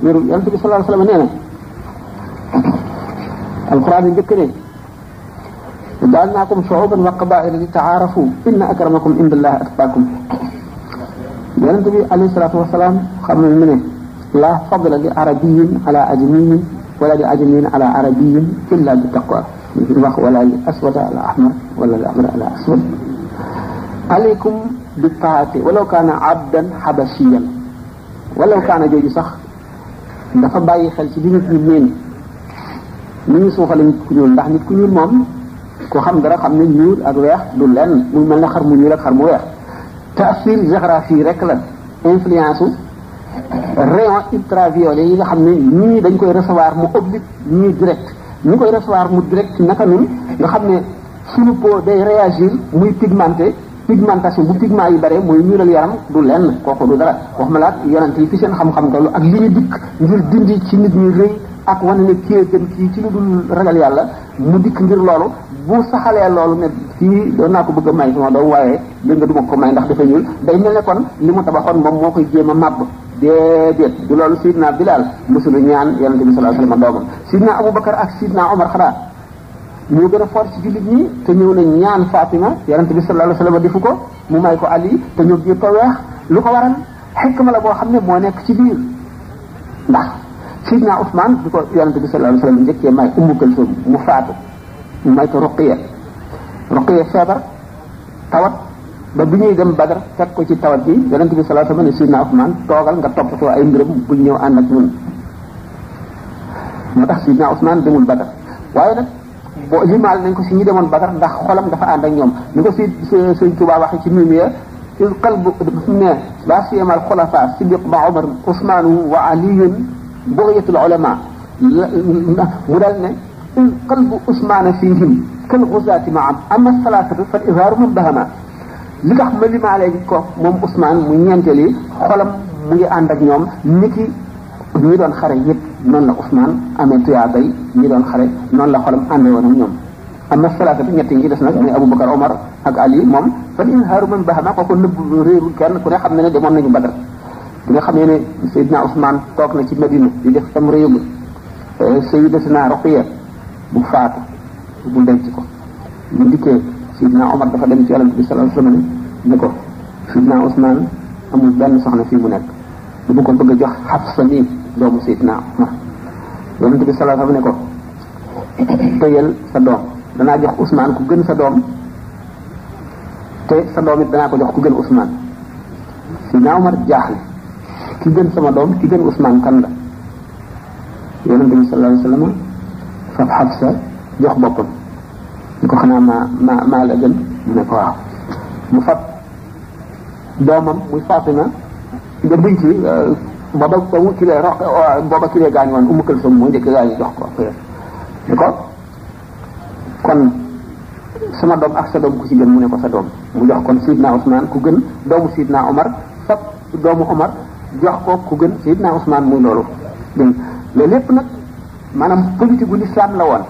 wérul yonent bi sallallahu alayhi wa sallam nee na alquran yi njëkk ne ja'alnaakum shu'uban wa qabaa'ila li ta'aarafu inna akramakum indallahi atqaakum yonent bi alayhi salaatu wa salaam xam na ne la fadla li arabiyyin ala ajamiyyin wala li ajamiyyin ala arabiyyin illa bi taqwa wax wala li aswad ala ahmar wala li ahmar ala aswad alaykum bi taati walaw kaana abdan habashiyan walaw kaana jooju sax dafa bàyyi xel ci li nit ñi meen ni ñu suuxale nit ku ñuul ndax nit ku ñuul moom ko xam dara xam ne ñuul ak weex du lenn muy mel ne xar mu ñuul ak xar mu weex taasir géographie rek la influence rayon ultraviolet yi nga xam ne ñii dañ koy recevoir mu oblique ñii direct ñi koy recevoir mu direct naka nun nga xam ne suñu peau day réagir muy pigmentation bu pigment yi bare mooy ñuulal yaram du lenn kooku du dara wax ma la ak yonent yi fi seen xam-xam tollu ak li ñu dikk ngir dindi ci nit ñi rëy ak wane ne kii gën kii ci lu dul ragal yàlla mu dikk ngir loolu bu saxalee loolu ne kii doon naa ko bëgg a may sama doom waaye dégg nga duma ko may ndax dafa ñuul day mel ne kon li mu tabaxoon moom moo koy jéem a màbb déedéet du loolu Sidna Bilal mosulu ñaan yonente bi sallallahu alayhi wasallam doomam Sidna Abubakar ak Sidna Omar xanaa ñoo gën a fort ci jullit ñi te ñëw na ñaan Fatima yonente bi sallallahu alayhi wasallam defu ko mu may ko Ali te ñoo ñëpp a weex lu ko waral xikma la boo xam ne moo nekk ci biir ndax Sidna Ousmane di ko yonente bi sallallahu alayhi wasallam njëkkee may Ummu Kalsum mu faatu mu may ko Ruqiya feebar tawat ba bi ñuy dem Badar fekk ko ci tawat bi yonente bi sallallahu alayhi wasallam ne Sidna Ousmane toogal nga toppatoo ay mbiram bul ñëw ànd ak ñun moo tax Sidna Ousmane demul Badar waaye nag boo limaal nañ ko si ñi demoon Badar ndax xolam dafa ànd ak ñoom ni ko si Sëñ Tuubaa waxee ci Mimiya il qalbu ne la siyama al xulafa Siddiq ba Omar Ousmane wa Aliyun bughyatul ulama mu dal ne il qalbu Ousmane fihim kal xusaati ma am ama salaasatu fa izhaaru man bahama li tax ma limaale ko moom Ousmane mu ñeenteel yi xolam mu ngi ànd ak ñoom niki ñi doon xare yëpp noonu la Ousmane amee tuyaaba yi ñi doon xare noonu la xolam àndee woon ak ñoom amma salaasatu ñett ñi des nag muy Aboubacar Omar ak Ali moom fa izhaaru man bahama kooku nëbb réerul kenn ku ne xam ne ne demoon nañu Badar bi nga xamee ne Seydina Ousmane toog na ci Madina di def tam réew Sayyidatina Ruqayya bu faatu bu denc ko bu dikkee Seydina Omar dafa dem ci Yonent bi sallallahu alayhi wasallam ne ko Seydina Ousmane amul benn soxna fii mu nekk bu ko bëgg a jox Hafsa nii doomu Seydina Omar Yonent bi sallallahu alayhi wasallam ne ko tëyal sa doom danaa jox Ousmane ku gën sa doom te sa doom it danaa ko jox ku gën Ousmane Seydina Omar jaaxle ki gën sama doom ki gën Ousmane kan la Yonent bi sallallahu alayhi wasallam fab Hafsa jox boppam ñu ko xanaa maa la gën mu ne ko waaw mu fab doomam muy Fatima nga buñ ci booba ba mu kilee rox booba kilee gaañu woon Umu Kalsum moo njëkk gaañu jox ko ne ko kon sama doom ak sa doom ku ci gën mu ne ko sa doom mu jox kon Sidna Ousmane ku gën doomu Sidna Omar fab doomu Omar jox ko ku gën Sidna Ousmane muy loolu dégg loolu lépp nag maanaam politique gu l'islam la woon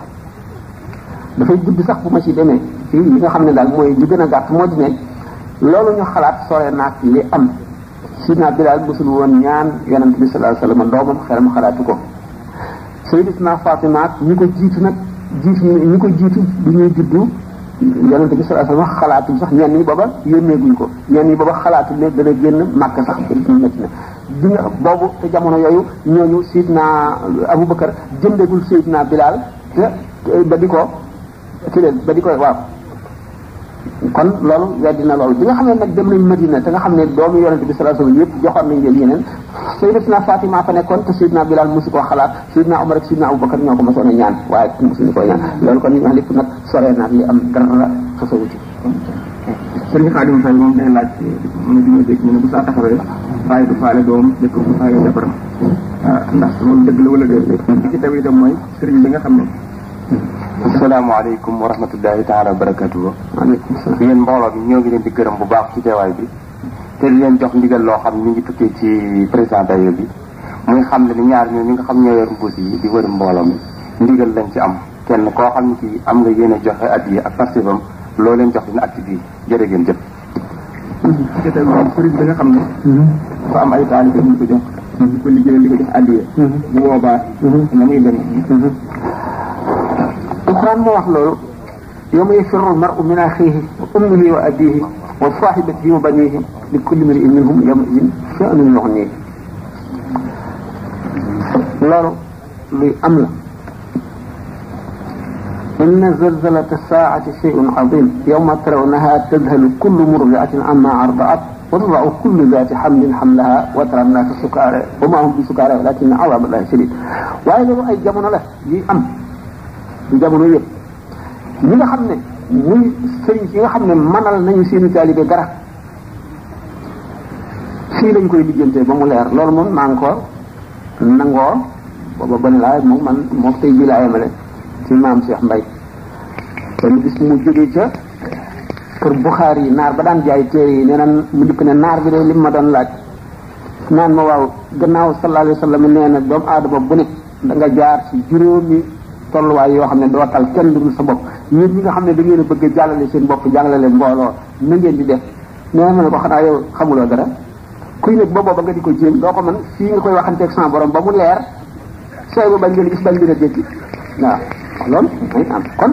dafay gudd sax bu ma ci demee fii yi nga xam ne daal mooy li gën a gàtt moo di ne loolu ñu xalaat sore naag li am Sidna Bilal musul woon ñaan Yonent bi sallallahu alayhi wasallam doomam xelam xalaatu ko Sayyidatuna Fatima ñi ko jiitu nag ñi ko jiitu bu ñuy juddu Yonent bi sallallahu alayhi wasallam xalaatuñ sax ñenn ñi booba yónneeguñ ko ñenn ñi booba xalaatu ne dana génn Makka sax métti na bi nga boobu te jamono yooyu ñooñu Sidna Aboubacar jëndegul Seydina Bilal te ba di ko ci leen ba di ko waaw kon loolu weddi na loolu bi nga xam ne nag dem nañ Madina te nga xam ne doomu Yonent bi sallallahu alayhi wasallam yëpp joxoon nañ leen yeneen Sayyidatuna Fatima fa nekkoon te Seydina Bilal mosu koo xalaat Seydina Omar ak Seydina Aboubacar ñoo ko mosoon a ñaan waaye mosuñu ko ñaan loolu kon ñu wax lépp nag sore naag li am dara xasawu ci
sëriñ Xaadim Fay moom day laaj mu ne dima dégg ñu ne bu saa taxawee waaye du faale doom dëkk bu faale jabaram ndax loolu dëgg la wala déet li ci tamit itam mooy sëriñ bi nga xam ne
asalaamaaleykum wa rahmatullahi taala wa barakatuhu yéen mbooloo bi ñoo ngi leen di gërëm bu baax ci teewaay bi te di leen jox ndigal loo xam ñu ngi tukkee ci président dayo bi muy xam ne ni ñaar ñoo ñi nga xam ñoo yor mbuus yi di wër mbooloo mi ndigal lañ ci am kenn koo xam ne ci am nga yéene joxe addiya ak participam loo leen jox dina acte bi jërë ngeen jëf
te tey sëriñ bi nga xam ne dafa am ay taalibe ñu ko jox di ko liggéeyal di ko jox addiya bu boobaa na muy demee
Alxuraan moo wax loolu yawma yafirru al-mar'u min axiihi wa ummihi wa abiihi wa saahibatihi wa baniihi li kulli imri'in minhum yawma'idhin sha'nun yughniihi loolu luy am la inna zalzalata as-saa'ati shay'un 'aziim yawma tarawnahaa tadhalu kullu murdi'atin 'ammaa arda'at wa tada'u kullu dhaati hamlin hamlahaa wa tara an-naasa sukaaraa wa maa hum bi sukaaraa walaakinna 'adhaaba Allaahi shadiid waaye loolu ay jamono la yi am du jamono yëpp ñi nga xam ne muy sëriñ si nga xam ne manal nañu seeni taalibe dara fii lañ koy lijjantee ba mu leer loolu moom maa ngi ko nangoo booba ba ne laa moom man moo tey ji laa yemale ci maam Cheikh Mbaye benn bis mu jógee ca kër Buxaari yi naar ba daan jaay téere yi nee na mu dikk ne naar bi de lim ma doon laaj naan ma waaw gannaaw sallallahu alayhi wa sallam nee na doomu aadama bu ne da nga jaar ci juróomi tolluwaay yoo xam ne doo tal kenn dul sa bopp ñun ñi nga xam ne da ngeen a bëgg a jàllale seen bopp jàllale leen mbooloo na ngeen di def nee na ko xanaa yow xamuloo dara kuy nekk ba booba nga di ko jéem doo ko mën fii nga koy waxanteeg sama borom ba mu leer sooy ba bañ ngeen gis bañ ngeen a dégg waaw loolu mooy am kon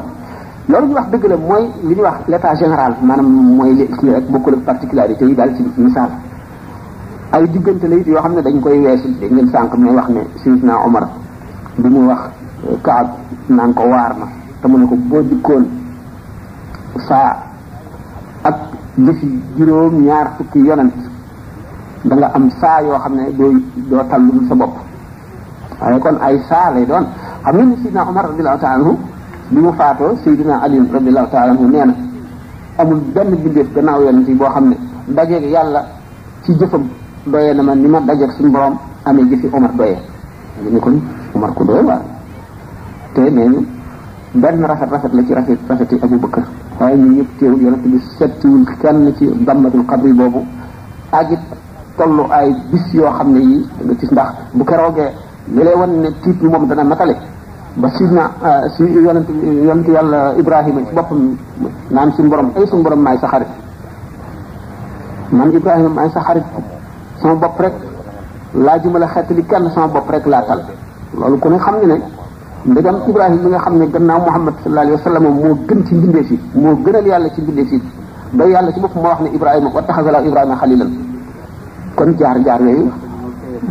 loolu ñu wax dëgg la mooy li ñuy wax l'état général maanaam mooy li rek bokkul ak particularité yi daal ci misaal ay diggante la it yoo xam ne dañ koy weesu dégg ngeen sànq may wax ne Seydina Omar bi muy wax Kaab naan ko waar na te mu ne ko boo dikkoon saa ak jëfi juróom ñaar fukki yonent da nga am saa yoo xam ne doo tal lu sa bopp waaye kon ay saa lay doon xam nga ni Seydina Omar radiyallahu ta'ala anhu bi mu faatoo Seydina Ali radiyallahu ta'ala anhu nee na amul benn bindeef gannaaw yonent yi boo xam ne dajeeg yàlla ci jëfam doyee na ma ni ma dajeeg suñu borom amee jëfi Omar doyee ñu kon Omar ku doy waar te nee ñu benn rafet la ci rafeti Abu Bakar waaye ñun ñëpp teewul yonent bi settiwul kenn ci dammatul xabri boobu agit tollu ay bis yoo xam ne yi nga gis ndax bu keroogee li lay wan ne tiit bi moom dana matale ba si yonent yàlla Ibrahima ci boppam naan suñu borom maay sa xarit man Ibrahima maay sa xarit sama bopp rek laajuma la xeetali kenn sama bopp rek laa tal loolu ku ne xam ne ndegam Ibrahima mi nga xam ne gannaaw Muhammad sallallahu alayhi wa sallam moo gën ci mbindeef yi moo gënal yàlla ci mbindeef yi ba yàlla ci bopp moo wax ne Ibrahima wattaxaza Ibrahima xalilan kon jaar yooyu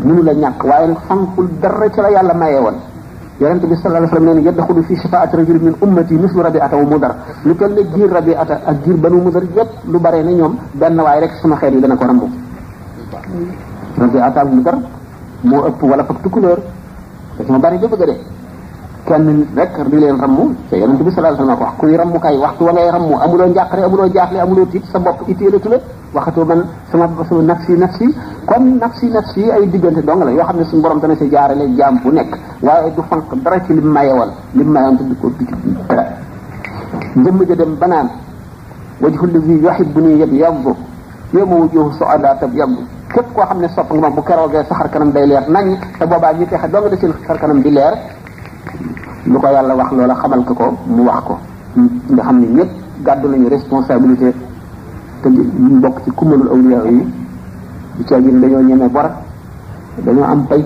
mënu la ñàkk waaye nag fankul dara ci la yàlla mayee woon yonente bi sallallahu alayhi wa sallam nee na yadxulu fi shafaati rajul min ummati mislu rabiata wa mudar lu toll ne giir rabiata ak giir banu mudar yépp lu bare ne ñoom benn waaye rek sama xeet yi dana ko rambu rabiata ak mudar moo ëpp wala fak tukulóor te sama bari ba bëgg de kenn nit rek di leen rammu te yonente bi sallallahu alayhi wa sallam ko wax kuy rammu kay waxtu wa ngay rammu amuloo njàqare amuloo jaaxle amuloo tiit sa bopp itteelatu la waxatoo man sama nafsi kon nafsi ay diggante dong la yoo xam ne suñu borom dana si jaarale jaam bu nekk waaye du fanq dara ci lim mayewoon te du ko biti dara jëmm ja dem banaan wajhu allazi yuhibbuni yabyaddu yawma wujuhu su'ada tabyaddu képp koo xam ne sopp nga moom bu keroogee sa xar kanam day leer nañ te boobaa ñi texe dong da seen xar kanam di leer lu ko yàlla wax loola xamal ko mu wax ko nga xam ne ñëpp gàddu nañu responsabilité te ñu bokk ci kumalul awliya yi du ci agin dañoo ñeme bor dañoo am pay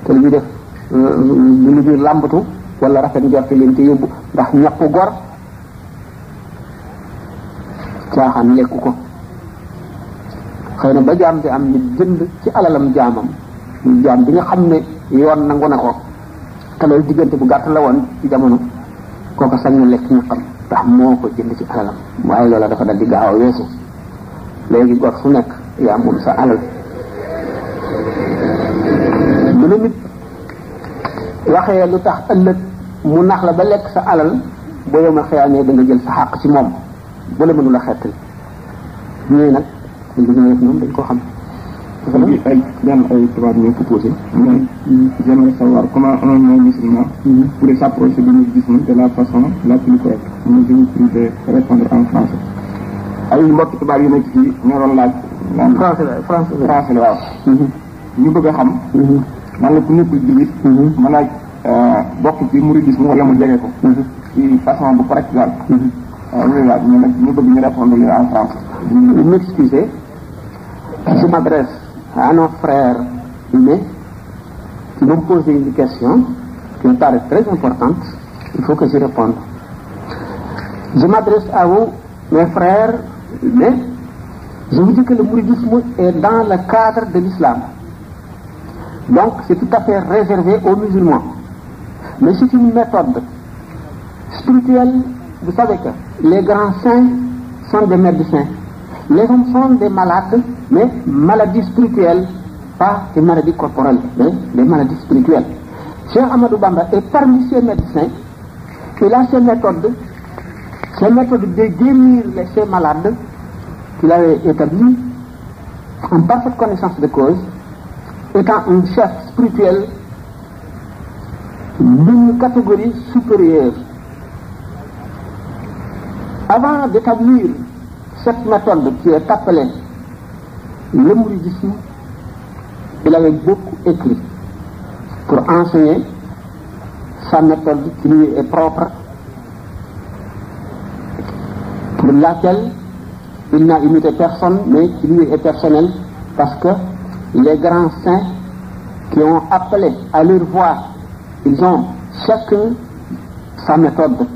te li ñuy def lu ñuy làmbatu wala rafet njorte leen te yóbbu ndax ñàkku gor caaxaan lekku ko xëy na ba jaam bi am ni jënd ci alalam jaam bi nga xam ne yoon nangu na ko te loolu diggante bu gàtt la woon ci jamono kooku sañ na lekk ñu xam ndax moo ko jënd ci alalam waaye loola dafa dal di gaaw a weesu léegi gor fu nekk yaa moom sa alal mu ne nit waxee lu tax ëllëg mu nax la ba lekk sa alal boo yow ma xëyaanee da nga jël sa xàq ci moom bu la mënula xettali ñooy nag li nga def ñoom dañ ko xam
ay tubaab ñoo proposé. J'aimerais savoir comment un non-musulman pourrait s'approcher du mouridisme de la façon la plus correcte. Je vous prie de répondre en français. ay mbokk tubaab yu nekk fii ñoo doon laaj. français la waaw. ñu bëgg a xam. man la ku nekkul jullit. mën a bokk ci mouridisme wala mu jege ko. ci façon bu correcte daal. loolu laaj ñu nag ñu bëgg ñu répondre li en français.
M'excuser, je m'adresse à nos frères humains qui m'ont posé une question qui me paraît très importante. Il faut que j'y réponde. Je m'adresse à vous, mes frères humains. Je vous dis que le mouridisme est dans le cadre de l'islam. Donc, c'est tout à fait réservé aux musulmans. Mais c'est une méthode spirituelle. Vous savez que les grands saints sont des médecins. Les hommes sont des malades, mais maladies spirituelles, pas des maladies corporelles, mais des maladies spirituelles. Cheikh Ahmadou Bamba est parmi ces médecins. Il a ces méthodes de guérir ces malades qu'il avait établies en parfaite connaissance de cause, étant un chef spirituel d'une catégorie supérieure. Avant d'établir cette méthode qui est appelée le mouridisme, il avait beaucoup écrit pour enseigner sa méthode qui lui est propre, pour laquelle il n'a imité personne, mais qui lui est personnelle, parce que les grands saints qui ont appelé à leur voix, ils ont chacun sa méthode.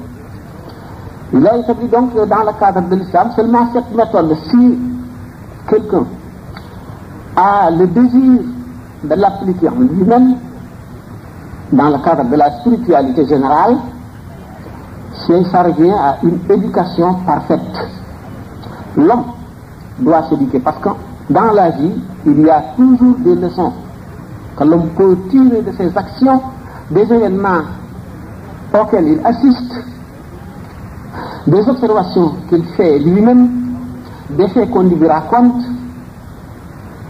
Il a établi donc dans le cadre de l'islam seulement cette méthode. Si quelqu'un a le désir de l'appliquer en lui-même, dans le cadre de la spiritualité générale, ça revient à une éducation parfaite. L'homme doit s'éduquer parce que dans la vie, il y a toujours des leçons que l'homme peut tirer de ses actions, des événements auxquels il assiste, des observations qu'il fait lui-même, des faits qu'on lui raconte,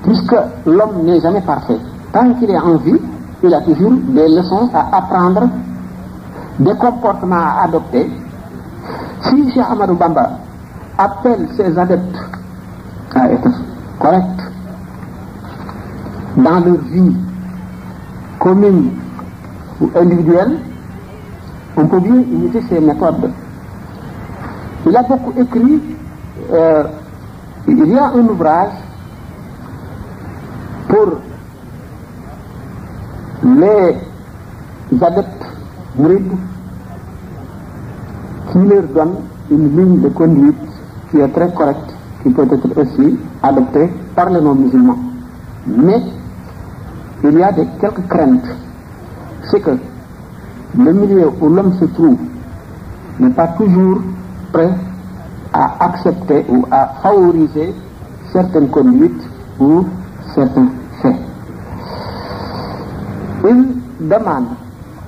puisque l'homme n'est jamais parfait. Tant qu'il est en vie, il a toujours des leçons à apprendre des comportements à adopter, si Cheikh Ahmadou Bamba appelle ses adeptes à être corrects dans leur vie commune ou individuelle, on peut bien imiter ses méthodes. Il a beaucoup écrit, il y a un ouvrage pour les adeptes mourides qui leur donne une ligne de conduite qui est très correcte, qui peut être aussi adoptée par les non-musulmans. Mais il y a quelques craintes. C'est que le milieu où l'homme se trouve n'est pas toujours prêt à accepter ou à favoriser certaines conduites ou certains faits. Il demande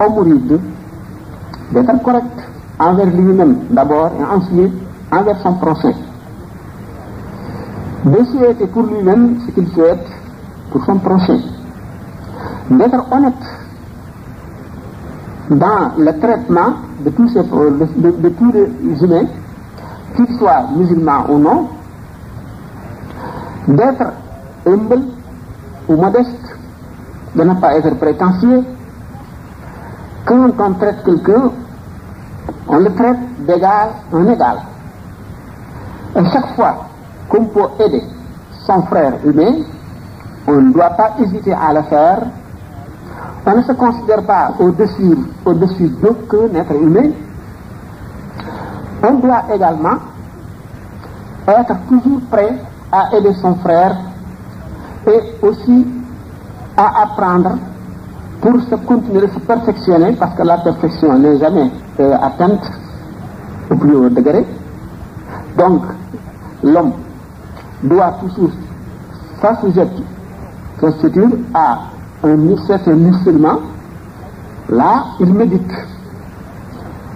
au mouride d'être correct envers lui-même d'abord et ensuite envers son prochain. De souhaiter pour lui-même ce qu'il souhaite pour son prochain. D'être honnête dans le traitement de tous les humains, qu'ils soient musulmans ou non, d'être humble ou modeste, de ne pas être prétentieux. Quand on traite quelqu'un, on le traite d'égal en égal. Et chaque fois qu'on peut aider son frère humain, on ne doit pas hésiter à le faire. On ne se considère pas au-dessus d'aucun être humain. On doit également être toujours prêt à aider son frère et aussi à apprendre pour se continuer de se perfectionner, parce que la perfection n'est jamais atteinte au plus haut degré. Donc, l'homme doit toujours s'assujettir à un certain musulman. Là, il médite.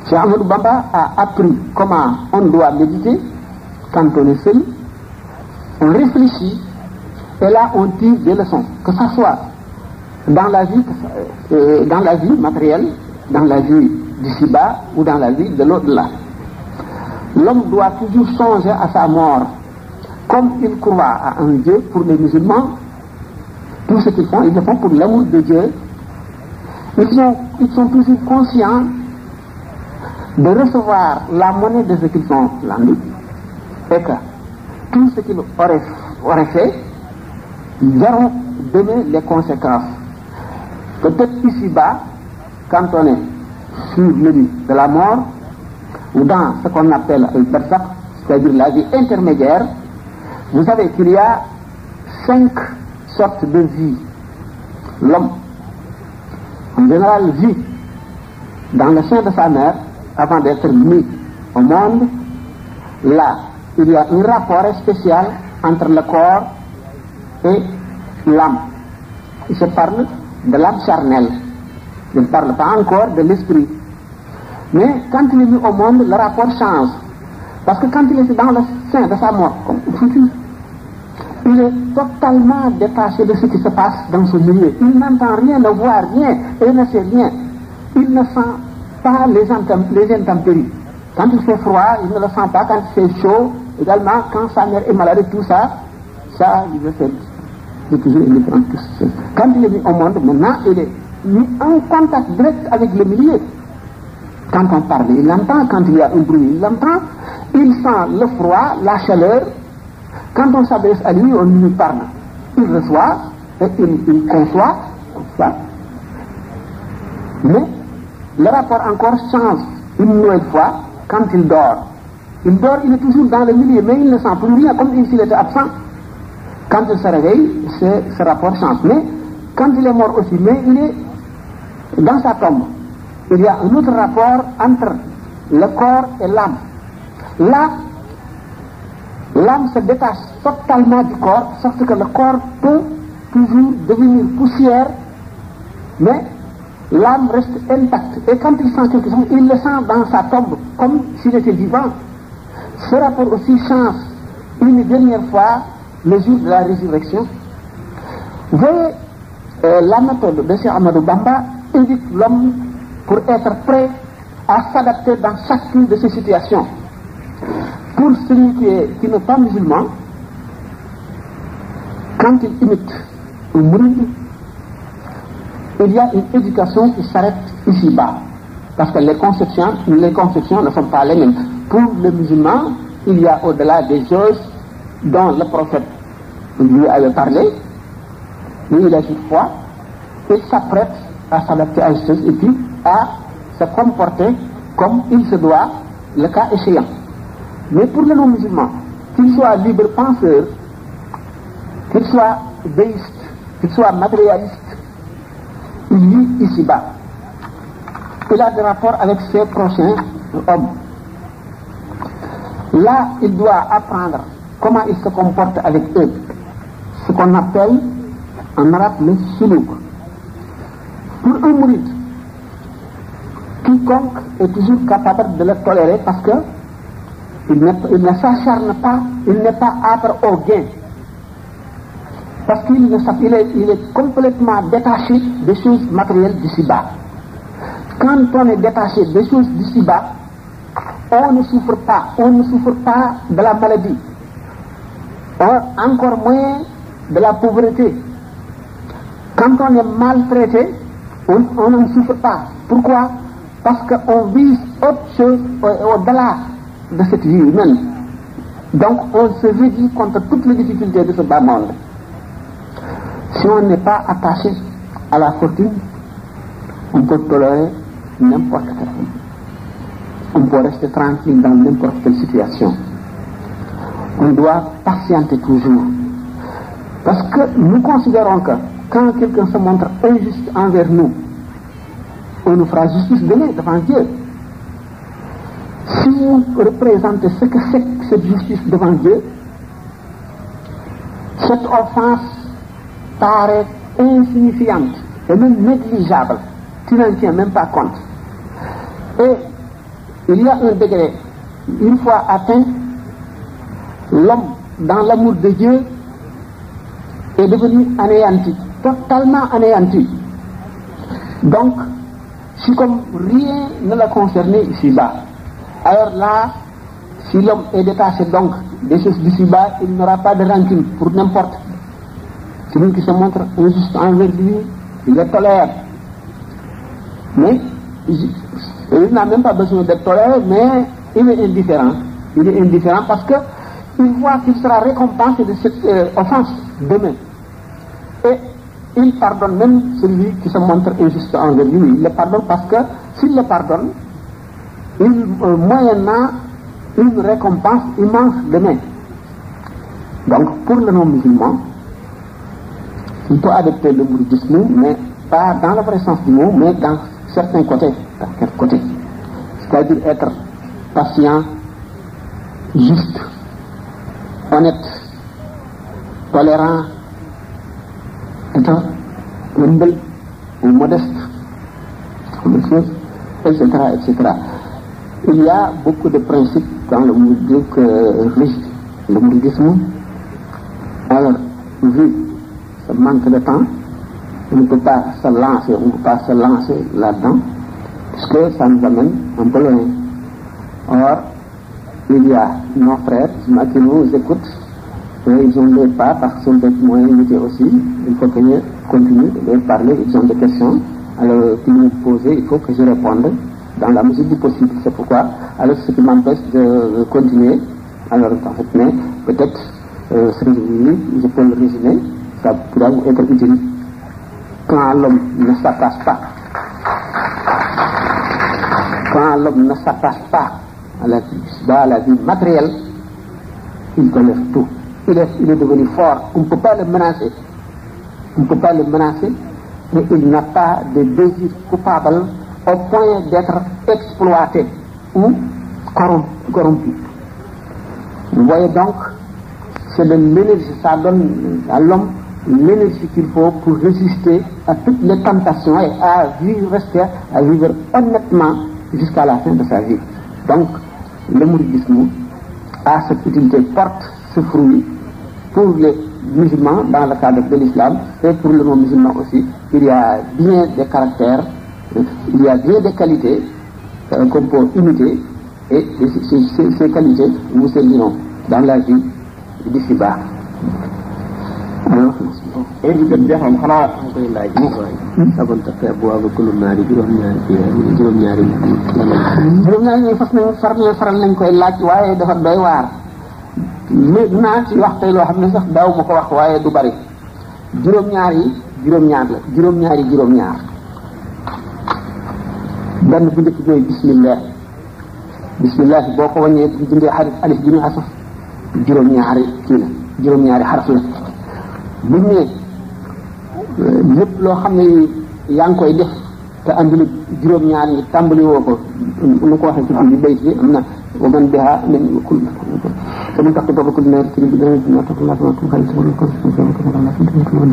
Cheikh Ahmadou Bamba a appris comment on doit méditer quand on est seul. On réfléchit et là on tire des leçons, que ce soit dans la vie matérielle, dans la vie d'ici-bas ou dans la vie de l'au-delà. L'homme doit toujours songer à sa mort. Comme il croit à un Dieu, pour les musulmans, tout ce qu'ils font, ils le font pour l'amour de Dieu. Ils sont toujours conscients de recevoir la monnaie de ce qu'ils ont vendu, et que tout ce qu'ils auraient fait, ils verront donner les conséquences. Peut-être ici-bas, quand on est sur le lit de la mort, ou dans ce qu'on appelle le barzakh, c'est-à-dire la vie intermédiaire, vous savez qu'il y a 5 sortes de vie. L'homme, en général, vit dans le sein de sa mère avant d'être mis au monde. Là, il y a un rapport spécial entre le corps et l'âme. Il se parle de l'âme charnelle. Il ne parle pas encore de l'esprit. Mais quand il est mis au monde, le rapport change. Parce que quand il est dans le sein de sa mort, comme futur, il est totalement détaché de ce qui se passe dans ce milieu. Il n'entend rien, ne voit rien et ne sait rien. Il ne sent pas les intempéries. Quand il fait froid, il ne le sent pas. Quand il fait chaud, également, quand sa mère est malade, tout ça, il le fait. C'est toujours indifférent. Quand il est mis au monde, maintenant, il est mis en contact direct avec le milieu. Quand on parle, il l'entend. Quand il y a un bruit, il l'entend. Il sent le froid, la chaleur. Quand on s'adresse à lui, on lui parle. Il reçoit et il conçoit. Mais le rapport encore change une nouvelle fois quand il dort. Il dort, il est toujours dans le milieu, mais il ne sent plus rien, comme s'il était absent. Quand il se réveille, ce rapport change. Mais quand il est mort aussi, mais il est dans sa tombe. Il y a un autre rapport entre le corps et l'âme. Là, l'âme se détache totalement du corps, sauf que le corps peut toujours devenir poussière, mais l'âme reste intacte. Et quand il sent quelque chose, il le sent dans sa tombe, comme s'il était vivant. Ce rapport aussi change une dernière fois le jour de la résurrection. Vous voyez, la méthode de Cheikh Ahmadou Bamba indique l'homme pour être prêt à s'adapter dans chacune de ces situations. Pour celui qui n'est pas musulman, quand il imite un mouride, il y a une éducation qui s'arrête ici-bas. Parce que les conceptions ne sont pas les mêmes. Pour le musulman, il y a au-delà des choses dont le prophète lui avait parlé, lui il a une foi, il s'apprête à s'adapter à ces choses et puis à se comporter comme il se doit, le cas échéant. Mais pour le non-musulman, qu'il soit libre penseur, qu'il soit déiste, qu'il soit matérialiste, il vit ici-bas. Il a des rapports avec ses prochains hommes. Là, il doit apprendre comment il se comporte avec eux. Ce qu'on appelle en arabe le suluk. Pour un mouride, quiconque est toujours capable de le tolérer parce que il ne s'acharne pas, il n'est pas âpre au gain. Parce qu'il est complètement détaché des choses matérielles d'ici-bas. Quand on est détaché des choses d'ici-bas, on ne souffre pas de la maladie, encore moins de la pauvreté. Quand on est maltraité, on ne souffre pas. Pourquoi? Parce qu'on vise autre chose au-delà de cette vie humaine. Donc on se réduit contre toutes les difficultés de ce bas monde. Si on n'est pas attaché à la fortune, on peut tolérer n'importe quelle. On peut rester tranquille dans n'importe quelle situation. On doit patienter toujours. Parce que nous considérons que quand quelqu'un se montre injuste envers nous, on nous fera justice demain devant Dieu. Si vous représentez ce que c'est que cette justice devant Dieu, cette offense paraît insignifiante et même négligeable. Tu n'en tiens même pas compte. Et il y a un degré, une fois atteint, l'homme, dans l'amour de Dieu, est devenu anéanti, totalement anéanti. Donc, si comme rien ne l'a concerné ici-bas. Alors là, si l'homme est détaché donc des choses d'ici-bas, il n'aura pas de rancune pour n'importe. Celui qui se montre injuste envers lui, il le tolère. Mais il n'a même pas besoin d'être toléré, mais il est indifférent. Il est indifférent parce que il voit qu'il sera récompensé de cette offense demain. Et il pardonne même celui qui se montre injuste envers lui. Il le pardonne parce que s'il le pardonne, moyennant une récompense immense demain. Donc pour le non-musulman, il peut adopter le bouddhisme, mais pas dans le vrai sens du mot, mais dans certains côtés. Dans quel côté? C'est-à-dire être patient, juste, honnête, tolérant, étant humble ou modeste, etc., etc. Il y a beaucoup de principes dans le mouridisme. Alors, vu ce manque de temps, on ne peut pas se lancer là-dedans, puisque ça nous amène un peu loin. Or, il y a nos frères qui nous écoutent, et ils ont les pas, parce qu'ils sont des moyens limités aussi. Il faut que je continue de leur parler, ils ont des questions. Alors, qu'ils me posent, il faut que je réponde dans la mesure du possible. C'est pourquoi, alors ce qui m'empêche de continuer, alors en fait, mais peut-être ce que je peux le résumer, ça pourra vous être utile. Quand l'homme ne s'attache pas, à la vie matérielle, il tolère tout. Il est devenu fort. On ne peut pas le menacer. Mais il n'a pas de désir coupable au point d'être exploité ou corrompu. Vous voyez donc, c'est de l'énergie, ça donne à l'homme l'énergie qu'il faut pour résister à toutes les tentations et à vivre honnêtement jusqu'à la fin de sa vie. Donc, le mouridisme a cette utilité, porte ce fruit pour les musulmans dans le cadre de l'islam et pour les non-musulmans aussi. Il y a bien des caractères, il y a bien des qualités un compo imité et ses qualités vous serviront dans la vie d'ici-bas. Alors
xanaa
koy laaj sabon tafe boobu kulum naari juróom-ñaari ñi faral nañ koy laaj waaye dafa doy waar léegi naa ci wax tey loo xam ne sax daaw ma ko wax waaye du bari juróom-ñaar la juróom-ñaar benn bu njëkk mooy bismillah boo ko wàññee dindee alif ji ñu asaf juróom-ñaari xaraf la buñ ne lépp loo xam ne yaa ngi koy def te andul juróom-ñaar ñi tàmbali woo ko nu ko waxee ci biir bayt bi am na wa man biha min kul فمن تقطب كل نار تريد ما تقول الله سبحانه وتعالى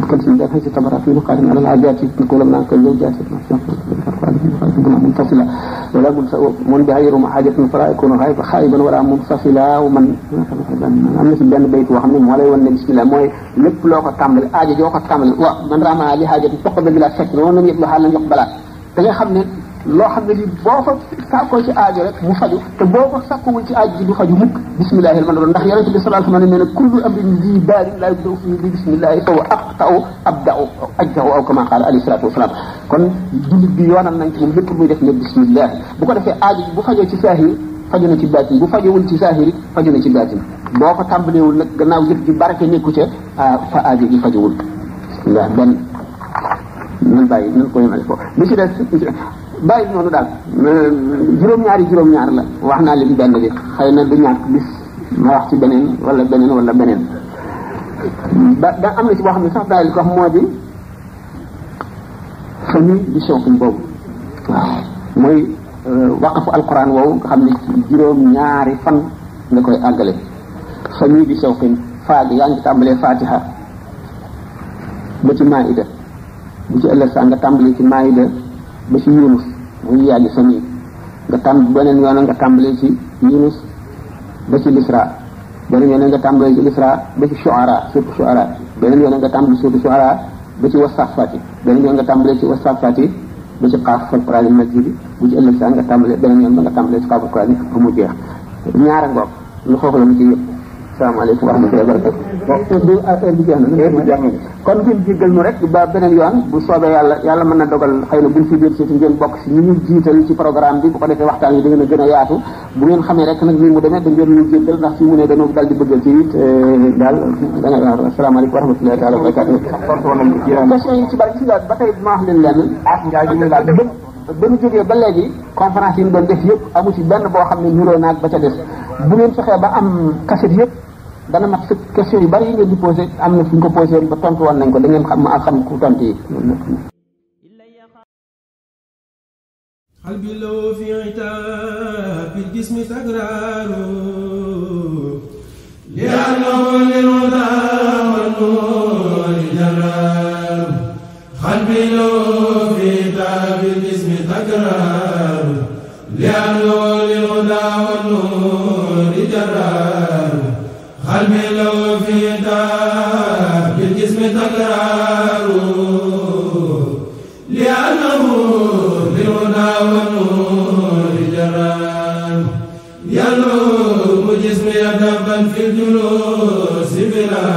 كل شيء ده في تبرع فيه قادم على العادات كل ما كان زوجات منفصلة ولا من بغير حاجة فلا يكون خائبا ولا منفصلا ومن am na ci benn bayt boo xam ne moo lay wan ne bismillah mooy lépp loo ko tàmbali aajo joo ko tàmbali wa man rama li xaajati toq ba bila fekk noonu nañu yëpp lu xaal nañ jox balaa da nga xam ne loo xam ne li boo ko sàkkoo ci aajo rek mu faju te boo ko sàkkuwul ci aajo ji du faju mukk bismillahi rahmani rahim ndax yonente bi sallallahu alayhi wa sallam nee na kullu amrin zi baalin laa yubda'u fihi bi bismillahi fa huwa aqta'u abda'u ajdahu aw kama qaala alayhi salaatu wasalaam kon jullit bi yoonal nañ ci moom lépp muy def ne bismillah bu ko defee aajo ji bu fajoo ci saahir faju na ci baatin bu fajowul ci saahir it faju na ci baatin boo ko tàmbaleewul nag gannaaw jëf ji barke nekku ca fa aajo ji fajowul bismillah benn nan bàyyi nan ko yemale foofu li ci des bàyyi noonu daal juróom-ñaar la wax naa leen benn bi xëy na du ñàkk bis ma wax ci beneen wala beneen da am na ci boo xam ne sax daal li ko wax moo di famille di shawqin boobu waaw mooy waqafu alquran woowu nga xam ne juróom-ñaari fan nga koy àggale famille di shawqin faag yaa ngi tàmbalee fatiha ba ci maida bu ci ëllëg saa nga tàmbalee ci maida ba ci yunus muy yàgg famille nga beneen yoon nga tàmbalee ci yunus ba ci lisra beneen yoon nga tàmbalee ci lisra ba ci shuara surtout shuara beneen yoon nga tàmbalee surtout shuara ba ci wasafati beneen yoon nga tàmbalee ci wasafati ba ci xaaf fal qur'an majid bu ci ëllëg saa nga tàmbalee beneen yoon ba nga tàmbalee ci xaafal qur'an ba mu jeex ñaara ngoog lu foofu la mu ci yëpp salaamaaleykum wa rahmatullahi wa barakatuh du affaire bi jeex na kon ngeen jéggal nu rek ba beneen yoon bu soobee yàlla mën na dogal xëy na buñ fi jël si ngeen bokk si ñu ñu jiital ci programme bi bu ko defee waxtaan yi da ngeen a gën a yaatu bu ngeen xamee rek nag ni mu demee da ngeen ñu jéggal ndax fi mu ne dañoo dal di bëggal ci it daal da nga waaw asalaamaaleykum wa rahmatullahi taala wa barakatuh question yi ci bari si daal ba tey ma wax leen lenn ba ñu jógee ba léegi conférence yi ñu doon def yëpp amu ci benn boo xam ne nuroo naag ba ca des bu ngeen fexee ba am cassette yëpp dana mat sa question yu bari yi ngeen di posé am na fu ñu ko posé ba tontu woon nañ ko da ngeen xam ku tontu yi.
qalbi law fi itabil jismi takraru li annahu lil huda wan nur jarar qalbi law fi itabil jismi takraru li annahu lil huda wan nur jarar qalbi law fi itabil jismi takraru li annahu يلوم جسمي دبا في الجلوس بلا